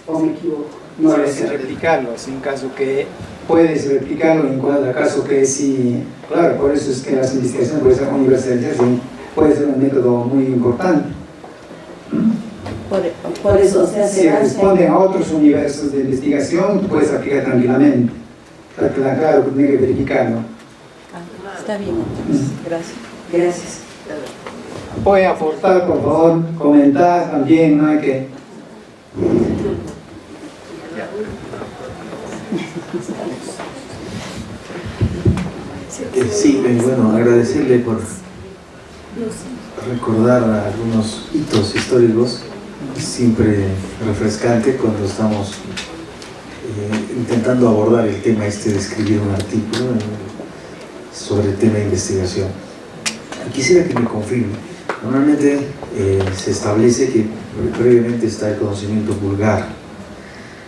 ¿O me equivoco? No puedes replicarlo, en caso que puedes replicarlo en cada caso que sí, claro, por eso es que las investigaciones por esa universalización puede ser un método muy importante. Por eso, o sea, si responden a otros universos de investigación, tú puedes aplicar tranquilamente. Claro que tienes que verificarlo. Está bien, entonces. Gracias. Gracias. Puede aportar, por favor, comentar también, no hay que... Sí, bueno, agradecerle por recordar algunos hitos históricos, siempre refrescante cuando estamos intentando abordar el tema de escribir un artículo sobre el tema de investigación. Quisiera que me confirme. Normalmente se establece que previamente está el conocimiento vulgar,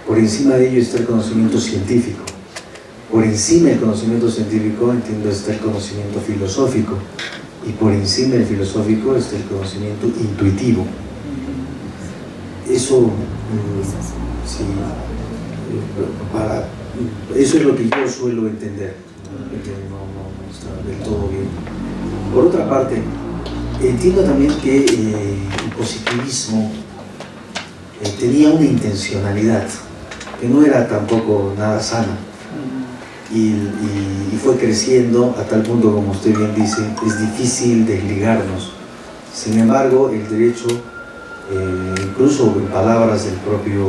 por encima de ello está el conocimiento científico, por encima del conocimiento científico, entiendo, está el conocimiento filosófico, y por encima del filosófico está el conocimiento intuitivo. Eso, sí, eso es lo que yo suelo entender, no está del todo bien. Por otra parte, entiendo también que el positivismo tenía una intencionalidad que no era tampoco nada sana, y fue creciendo a tal punto, como usted bien dice, es difícil desligarnos. Sin embargo, el derecho, incluso en palabras del propio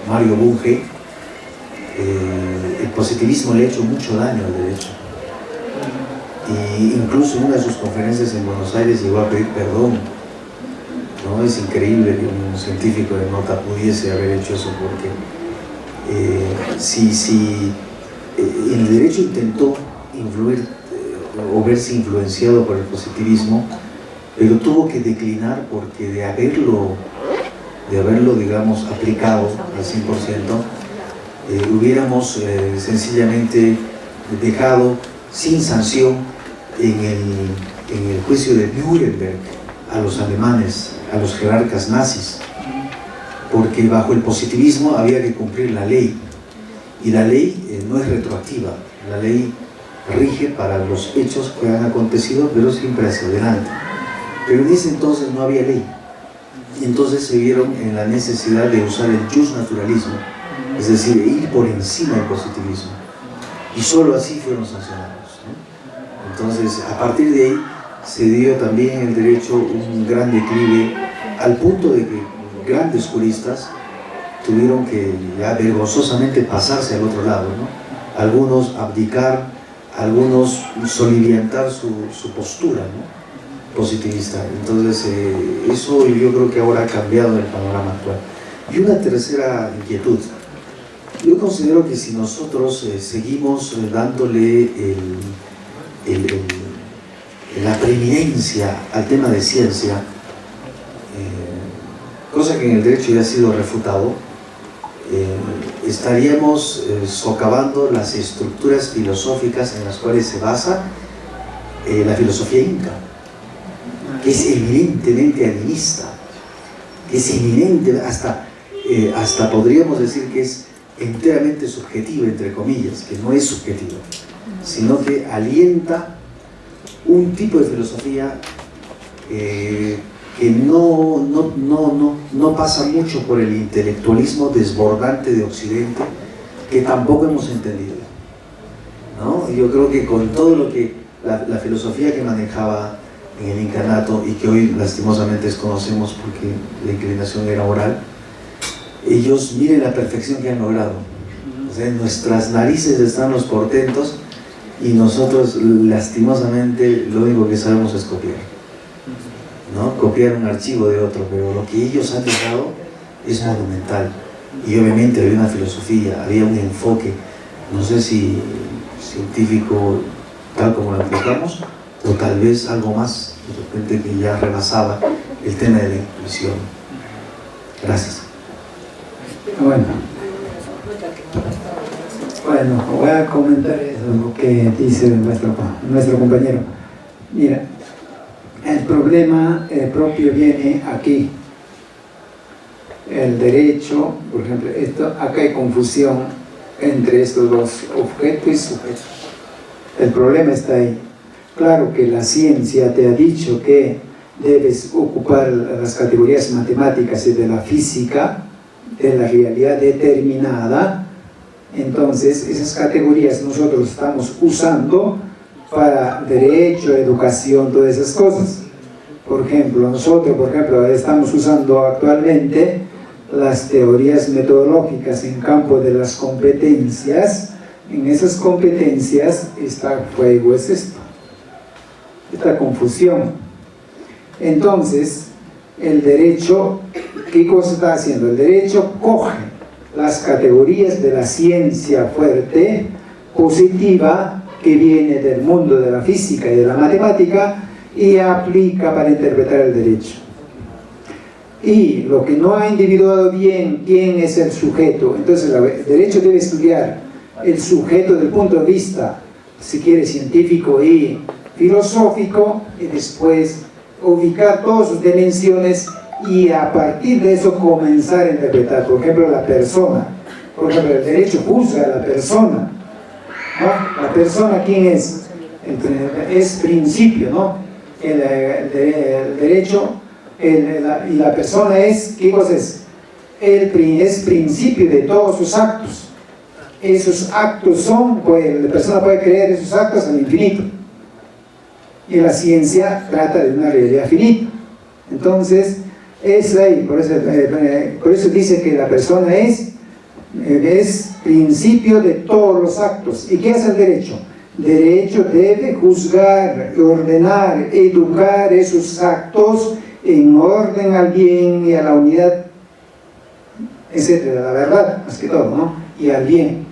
Mario Bunge, el positivismo le ha hecho mucho daño al derecho. Y incluso en una de sus conferencias en Buenos Aires llegó a pedir perdón, ¿no? Es increíble que un científico de nota pudiese haber hecho eso, porque si el derecho intentó influir o verse influenciado por el positivismo, pero tuvo que declinar, porque de haberlo digamos, aplicado al 100%, hubiéramos sencillamente dejado sin sanción en el juicio de Nuremberg a los alemanes, a los jerarcas nazis, porque bajo el positivismo había que cumplir la ley, y la ley no es retroactiva, la ley rige para los hechos que han acontecido, pero siempre hacia adelante. Pero en ese entonces no había ley, y entonces se vieron en la necesidad de usar el justnaturalismo, es decir, ir por encima del positivismo, y solo así fueron sancionados, ¿no? Entonces, a partir de ahí se dio también en el derecho un gran declive, al punto de que grandes juristas tuvieron que ya vergonzosamente pasarse al otro lado, ¿no? Algunos abdicar, algunos soliviantar su postura, ¿no?, positivista. Entonces, eso yo creo que ahora ha cambiado en el panorama actual. Y una tercera inquietud. Yo considero que si nosotros seguimos dándole la preeminencia al tema de ciencia, cosa que en el derecho ya ha sido refutado, estaríamos socavando las estructuras filosóficas en las cuales se basa la filosofía inca, que es eminentemente animista, que es eminente, hasta podríamos decir que es enteramente subjetiva, entre comillas, que no es subjetiva, sino que alienta un tipo de filosofía que no pasa mucho por el intelectualismo desbordante de Occidente, que tampoco hemos entendido, ¿no? Yo creo que con todo lo que la filosofía que manejaba en el incanato, y que hoy lastimosamente desconocemos porque la inclinación era oral, ellos miren la perfección que han logrado. O sea, en nuestras narices están los portentos, y nosotros lastimosamente lo único que sabemos es copiar, ¿no? Copiar un archivo de otro, pero lo que ellos han dejado es monumental. Y obviamente había una filosofía, había un enfoque, no sé si científico tal como lo aplicamos, o tal vez algo más, de repente, que ya rebasaba el tema de la intuición. Gracias. Bueno, voy a comentar lo que dice nuestro compañero. Mira, el problema propio viene aquí. El derecho, por ejemplo, acá hay confusión entre estos dos, objeto y sujeto. El problema está ahí. Claro que la ciencia te ha dicho que debes ocupar las categorías matemáticas y de la física, de la realidad determinada. Entonces, esas categorías nosotros estamos usando para derecho, educación, todas esas cosas. Por ejemplo, nosotros, estamos usando actualmente las teorías metodológicas en campo de las competencias. En esas competencias está juego, es esto, esta confusión. Entonces, el derecho, ¿qué cosa está haciendo? El derecho coge las categorías de la ciencia fuerte, positiva, que viene del mundo de la física y de la matemática, y aplica para interpretar el derecho. Y lo que no ha individuado bien quién es el sujeto, entonces el derecho debe estudiar el sujeto desde el punto de vista, si quiere, científico y filosófico, y después ubicar todas sus dimensiones y a partir de eso comenzar a interpretar. Por ejemplo, la persona. Por ejemplo, el derecho juzga a la persona, ¿no? La persona, ¿quién es? Es principio, ¿no? El derecho y la persona es, ¿qué cosa es? Es principio de todos sus actos. Esos actos son, pues, la persona puede creer esos actos al infinito. Y la ciencia trata de una realidad finita. Entonces, es ahí, por eso dice que la persona es principio de todos los actos. ¿Y qué hace el derecho? Derecho debe juzgar, ordenar, educar esos actos en orden al bien y a la unidad, etcétera, la verdad, más que todo, ¿no? Y al bien.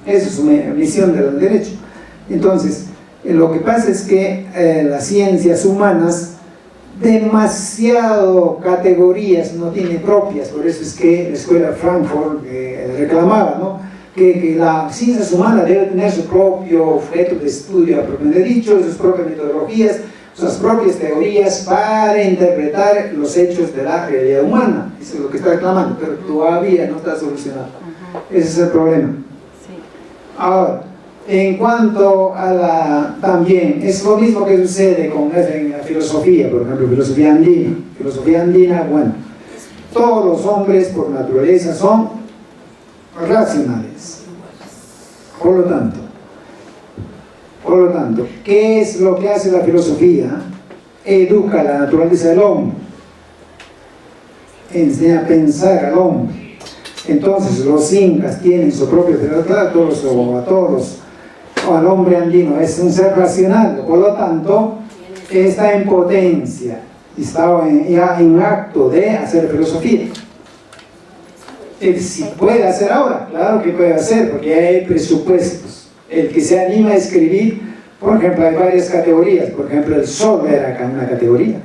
Esa es su misión del derecho. Entonces, lo que pasa es que las ciencias humanas demasiado categorías no tiene propias, por eso es que la escuela Frankfurt reclamaba, ¿no? que las ciencias humanas deben tener su propio objeto de estudio, propiamente dicho, sus propias metodologías, sus propias teorías para interpretar los hechos de la realidad humana. Eso es lo que está reclamando, pero todavía no está solucionado. Ese es el problema. Ahora, en cuanto a también, es lo mismo que sucede en la filosofía, por ejemplo, filosofía andina. Filosofía andina, bueno, todos los hombres por naturaleza son racionales. Por lo tanto, ¿qué es lo que hace la filosofía? Educa la naturaleza del hombre, enseña a pensar al hombre. Entonces, los incas tienen su propio al hombre andino es un ser racional, por lo tanto está en potencia, está ya en acto de hacer filosofía. Si puede hacer ahora, claro que puede hacer, porque hay presupuestos. El que se anima a escribir, por ejemplo, hay varias categorías, por ejemplo, el sol era una categoría,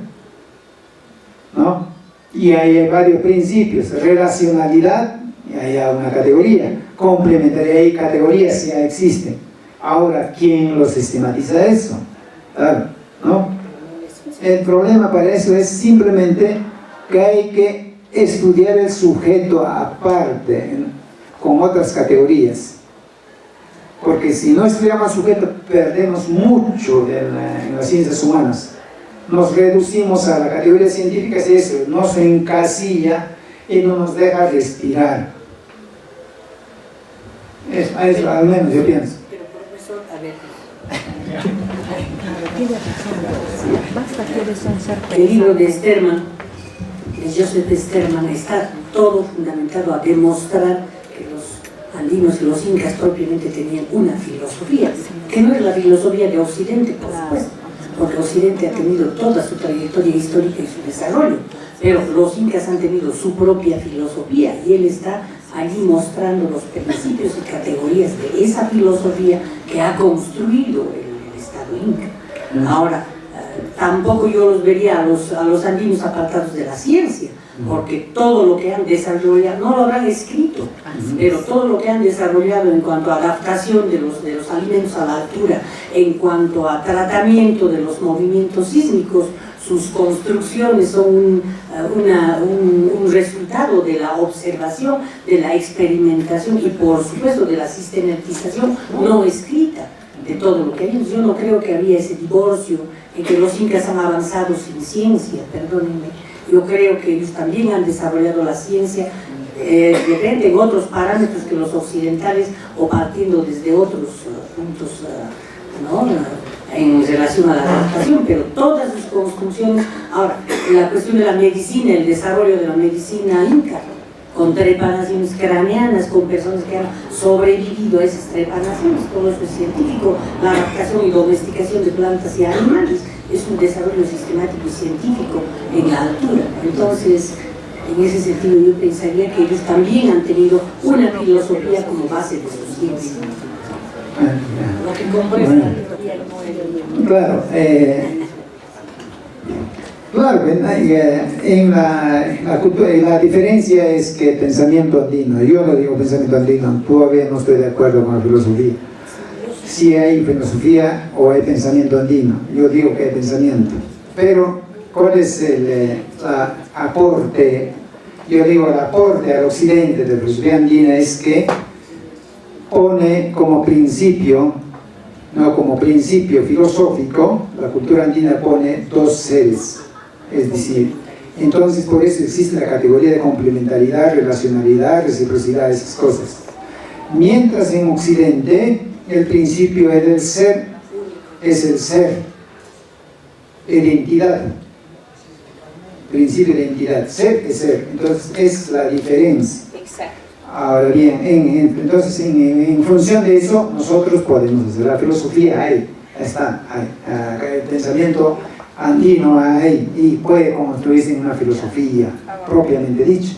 ¿no? Y hay varios principios, relacionalidad, y hay una categoría, complementaria, hay categorías ya existen. Ahora, ¿quién lo sistematiza eso? Claro, ¿no? El problema para eso es simplemente que hay que estudiar el sujeto aparte, con otras categorías. Porque si no estudiamos el sujeto, perdemos mucho en las ciencias humanas. Nos reducimos a la categoría científica y eso nos encasilla y no nos deja respirar. Eso al menos yo pienso. El libro de Sterman, de Joseph Sterman, está todo fundamentado a demostrar que los andinos y los incas propiamente tenían una filosofía, que no es la filosofía de Occidente, por supuesto, porque Occidente ha tenido toda su trayectoria histórica y su desarrollo, pero los incas han tenido su propia filosofía y él está allí mostrando los principios y categorías de esa filosofía que ha construido el Estado inca. Ahora, tampoco yo los vería a los andinos apartados de la ciencia, porque todo lo que han desarrollado, no lo habrán escrito, pero todo lo que han desarrollado en cuanto a adaptación de los alimentos a la altura, en cuanto a tratamiento de los movimientos sísmicos, sus construcciones son un resultado de la observación, de la experimentación y por supuesto de la sistematización no escrita de todo lo que hay. Yo no creo que había ese divorcio en que los incas han avanzado sin ciencia, perdónenme. Yo creo que ellos también han desarrollado la ciencia, depende en otros parámetros que los occidentales o partiendo desde otros puntos, ¿no? En relación a la adaptación, pero todas sus construcciones. Ahora, la cuestión de la medicina, el desarrollo de la medicina inca, con trepanaciones craneanas, con personas que han sobrevivido a esas trepanaciones, todo eso es científico. La adaptación y domesticación de plantas y animales es un desarrollo sistemático y científico en la altura. Entonces, en ese sentido yo pensaría que ellos también han tenido una filosofía como base de su ciencia. Lo que comprueba la teoría claro, claro, la diferencia es que el pensamiento andino, yo lo digo pensamiento andino, todavía no estoy de acuerdo con la filosofía. Si hay filosofía o hay pensamiento andino, yo digo que hay pensamiento, pero ¿cuál es el aporte? Yo digo el aporte al occidente de la filosofía andina es que pone como principio, no como principio filosófico, la cultura andina pone dos seres, es decir, entonces por eso existe la categoría de complementariedad, relacionalidad, reciprocidad, esas cosas. Mientras en Occidente el principio es el ser, identidad, principio de identidad, ser es ser, entonces es la diferencia. Exacto. Ahora bien, entonces en función de eso nosotros podemos hacer la filosofía, ahí está, el pensamiento andino ahí, y puede construirse en una filosofía propiamente dicha.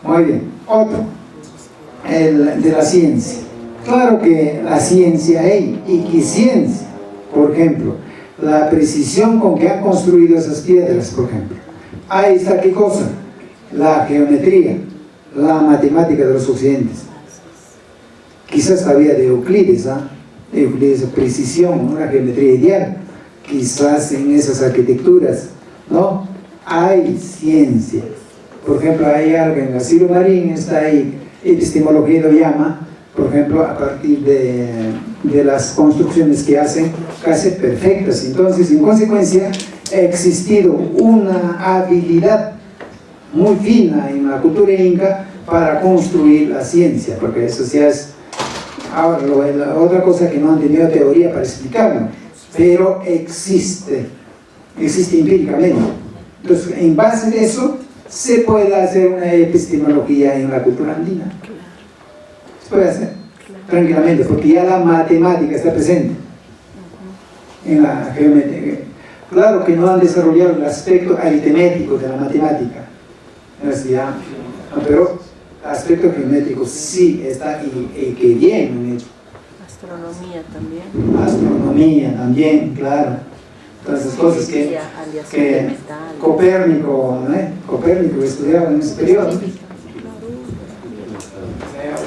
Muy bien, otro, el de la ciencia. Claro que la ciencia hay, y que ciencia, por ejemplo, la precisión con que han construido esas piedras, por ejemplo, ahí está qué cosa, la geometría, la matemática de los occidentes. Quizás había de Euclides, de Euclides, precisión, una geometría ideal, quizás en esas arquitecturas, ¿no? Hay ciencia. Por ejemplo, hay algo en Asilo Marín, está ahí, epistemología lo llama, por ejemplo, a partir de las construcciones que hacen, casi perfectas. Entonces, en consecuencia, ha existido una habilidad muy fina en la cultura inca para construir la ciencia, porque eso ya es ahora la otra cosa que no han tenido teoría para explicarlo, pero existe empíricamente. Entonces, en base de eso se puede hacer una epistemología en la cultura andina, se puede hacer tranquilamente, porque ya la matemática está presente en la geometría. Claro que no han desarrollado el aspecto aritmético de la matemática, pero el aspecto geométrico sí está, y que bien han hecho. Astronomía también. Astronomía también, claro. Todas esas cosas que Copérnico, Copérnico estudiaba en ese periodo.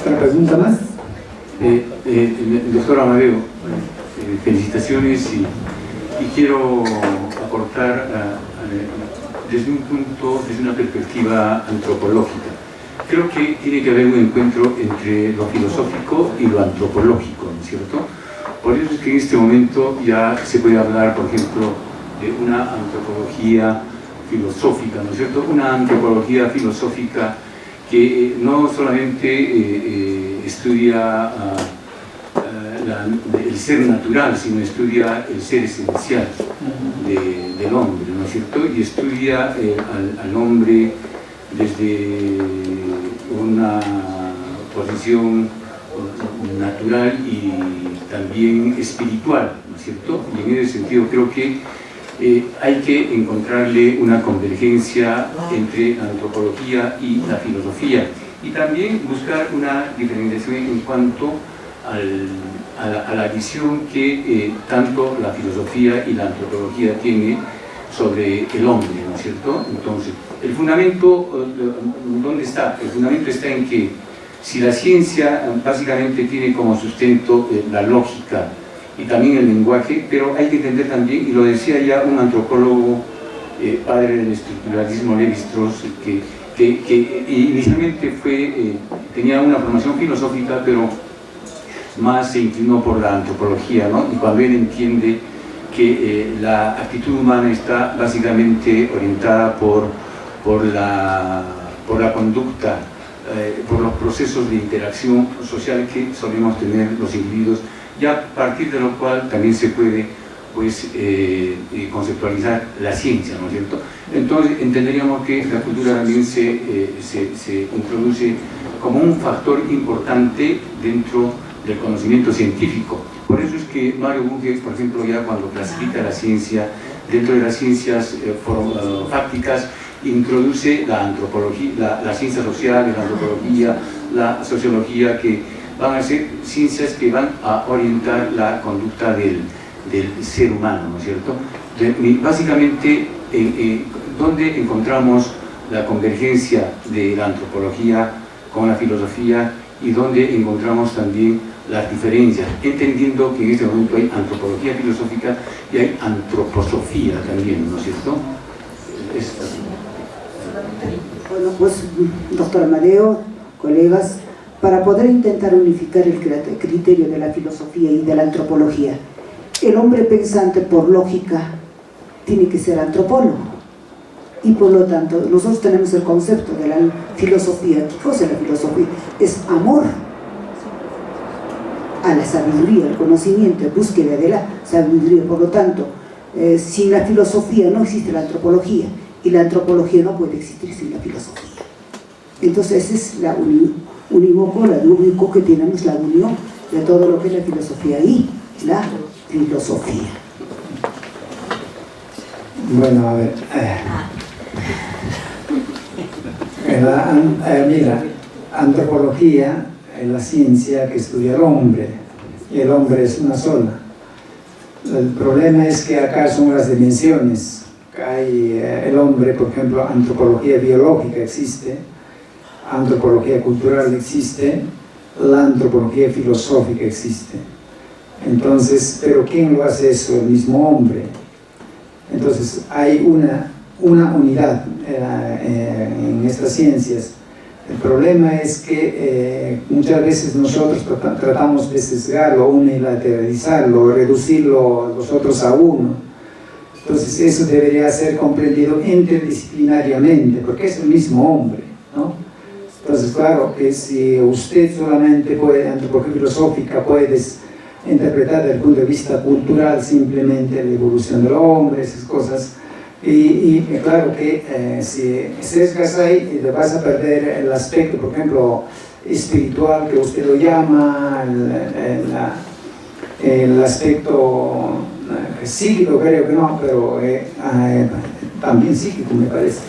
¿Otra pregunta más? Doctor Amadeo, felicitaciones y quiero aportar desde una perspectiva antropológica. Creo que tiene que haber un encuentro entre lo filosófico y lo antropológico, ¿no es cierto? Por eso es que en este momento ya se puede hablar, por ejemplo, de una antropología filosófica, ¿no es cierto? Una antropología filosófica que no solamente estudia el ser natural, sino estudia el ser esencial del hombre, ¿no es cierto? Y estudia al hombre desde una posición natural y también espiritual, ¿no es cierto? Y en ese sentido creo que hay que encontrarle una convergencia entre la antropología y la filosofía, y también buscar una diferenciación en cuanto a la visión que tanto la filosofía y la antropología tiene sobre el hombre, ¿no es cierto? Entonces, el fundamento, ¿dónde está? El fundamento está en que si la ciencia básicamente tiene como sustento la lógica y también el lenguaje, pero hay que entender también, y lo decía ya un antropólogo, padre del estructuralismo, Lévi-Strauss, que inicialmente tenía una formación filosófica, pero más se inclinó por la antropología, ¿no? Y cuando él entiende que la actitud humana está básicamente orientada por la conducta, por los procesos de interacción social que solemos tener los individuos, y a partir de lo cual también se puede pues, conceptualizar la ciencia, ¿no es cierto? Entonces entenderíamos que la cultura también se introduce como un factor importante dentro del conocimiento científico. Por eso es que Mario Bunge, por ejemplo, ya cuando clasifica la ciencia, dentro de las ciencias fácticas, introduce la antropología, la ciencia social, la antropología, la sociología, que van a ser ciencias que van a orientar la conducta del ser humano, ¿no es cierto? Básicamente, ¿dónde encontramos la convergencia de la antropología con la filosofía y dónde encontramos también las diferencias, entendiendo que en este momento hay antropología filosófica y hay antroposofía también, ¿no es cierto? Bueno, pues, doctor Amadeo, colegas, para poder intentar unificar el criterio de la filosofía y de la antropología, el hombre pensante, por lógica, tiene que ser antropólogo. Y por lo tanto, nosotros tenemos el concepto de la filosofía. ¿Qué cosa es la filosofía? Es amor a la sabiduría, al conocimiento, búsqueda de la sabiduría. Por lo tanto, sin la filosofía no existe la antropología, y la antropología no puede existir sin la filosofía. Entonces esa es la unívoco, la único que tenemos, la unión de todo lo que es la filosofía y la filosofía. Bueno, a ver. Mira, antropología es la ciencia que estudia al hombre, y el hombre es una sola. El problema es que acá son las dimensiones. Hay el hombre, por ejemplo, antropología biológica existe, antropología cultural existe, la antropología filosófica existe. Entonces, ¿pero quién lo hace eso? El mismo hombre. Entonces, hay una unidad en estas ciencias. El problema es que muchas veces nosotros tratamos de sesgarlo, unilateralizarlo, reducirlo los otros a uno. Entonces eso debería ser comprendido interdisciplinariamente, porque es el mismo hombre, ¿no? Entonces claro que si usted solamente puede, antropología filosófica, puedes interpretar desde el punto de vista cultural simplemente la evolución del hombre, esas cosas, y claro que si sesgas ahí te vas a perder el aspecto, por ejemplo, espiritual que usted lo llama, el aspecto psíquico, creo que no, pero también psíquico me parece.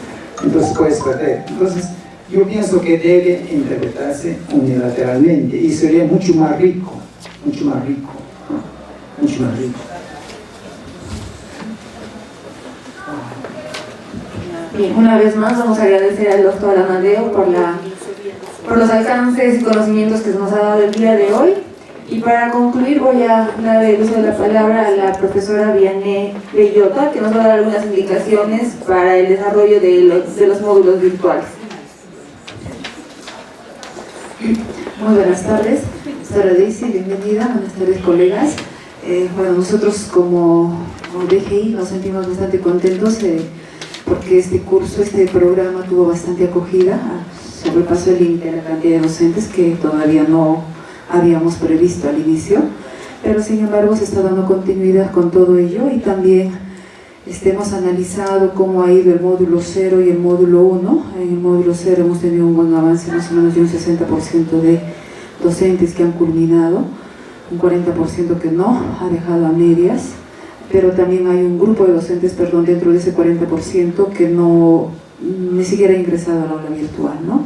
Entonces puedes perder. Entonces yo pienso que debe interpretarse unilateralmente y sería mucho más rico, ¿no? Mucho más rico. Bien, una vez más vamos a agradecer al doctor Amadeo por los alcances y conocimientos que nos ha dado el día de hoy. Y para concluir voy a dar el uso de la palabra a la profesora Vianney Bellota, que nos va a dar algunas indicaciones para el desarrollo de los módulos virtuales. Muy buenas tardes, Sara Daisy, bienvenida, buenas tardes colegas. Bueno, nosotros como DGI nos sentimos bastante contentos porque este programa tuvo bastante acogida, sobrepasó el límite de la cantidad de docentes que todavía no habíamos previsto al inicio, pero sin embargo se está dando continuidad con todo ello y también hemos analizado cómo ha ido el módulo 0 y el módulo 1. En el módulo 0 hemos tenido un buen avance, más o menos de un 60% de docentes que han culminado, un 40% que no, ha dejado a medias, pero también hay un grupo de docentes, dentro de ese 40% que no ni siquiera ha ingresado al aula virtual, ¿no?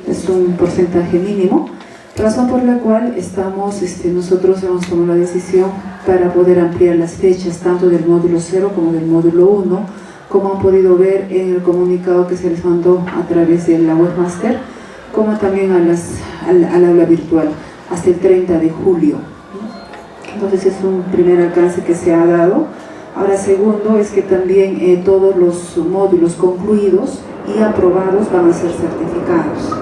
Es un porcentaje mínimo, razón por la cual nosotros hemos tomado la decisión para poder ampliar las fechas tanto del módulo 0 como del módulo 1, como han podido ver en el comunicado que se les mandó a través de la webmaster, como también al aula virtual, hasta el 30 de julio. Entonces es un primer alcance que se ha dado. Ahora, segundo, es que también todos los módulos concluidos y aprobados van a ser certificados.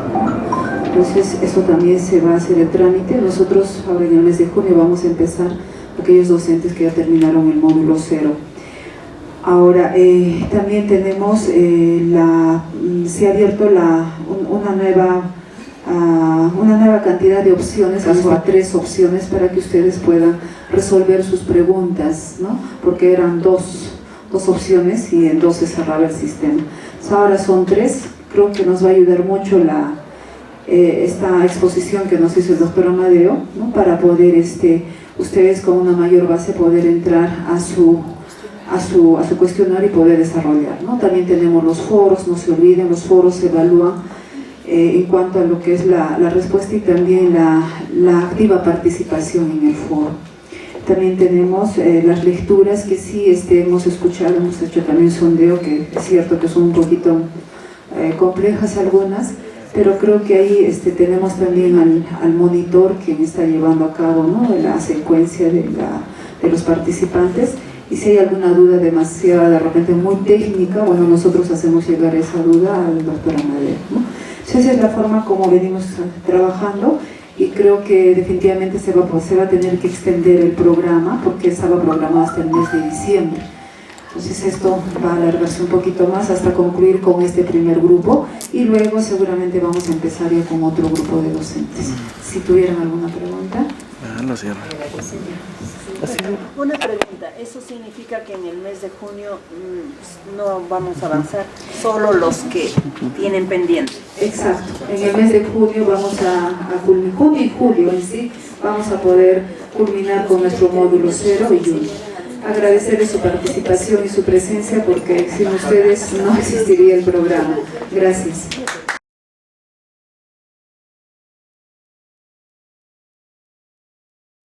Entonces eso también se va a hacer el trámite. Nosotros ahora en el mes de junio vamos a empezar aquellos docentes que ya terminaron el módulo 0. Ahora, también tenemos, se ha abierto una nueva cantidad de opciones, a 3 opciones para que ustedes puedan resolver sus preguntas, ¿no? Porque eran dos opciones y en 2 se cerraba el sistema. Entonces, ahora son 3, creo que nos va a ayudar mucho esta exposición que nos hizo el doctor Amadeo, ¿no? Para poder ustedes con una mayor base poder entrar a su cuestionario y poder desarrollar, ¿no? También tenemos los foros, no se olviden, los foros se evalúan en cuanto a lo que es la respuesta y también la activa participación en el foro. También tenemos las lecturas que sí hemos escuchado, hemos hecho también sondeo, que es cierto que son un poquito complejas algunas, pero creo que ahí tenemos también al monitor quien está llevando a cabo, ¿no? La secuencia de los participantes, y si hay alguna duda demasiado, de repente muy técnica, bueno, nosotros hacemos llegar esa duda al doctor Amadeo, ¿no? Entonces, esa es la forma como venimos trabajando, y creo que definitivamente se va a tener que extender el programa porque estaba programado hasta el mes de diciembre. Entonces esto va a alargarse un poquito más hasta concluir con este primer grupo, y luego seguramente vamos a empezar ya con otro grupo de docentes. Si tuvieran alguna pregunta. Una pregunta, ¿eso significa que en el mes de junio no vamos a avanzar, solo los que tienen pendiente? Exacto, en el mes de junio vamos a culminar, junio y julio en sí, vamos a poder culminar con nuestro módulo 0 y 1. Agradecerles su participación y su presencia, porque sin ustedes no existiría el programa. Gracias.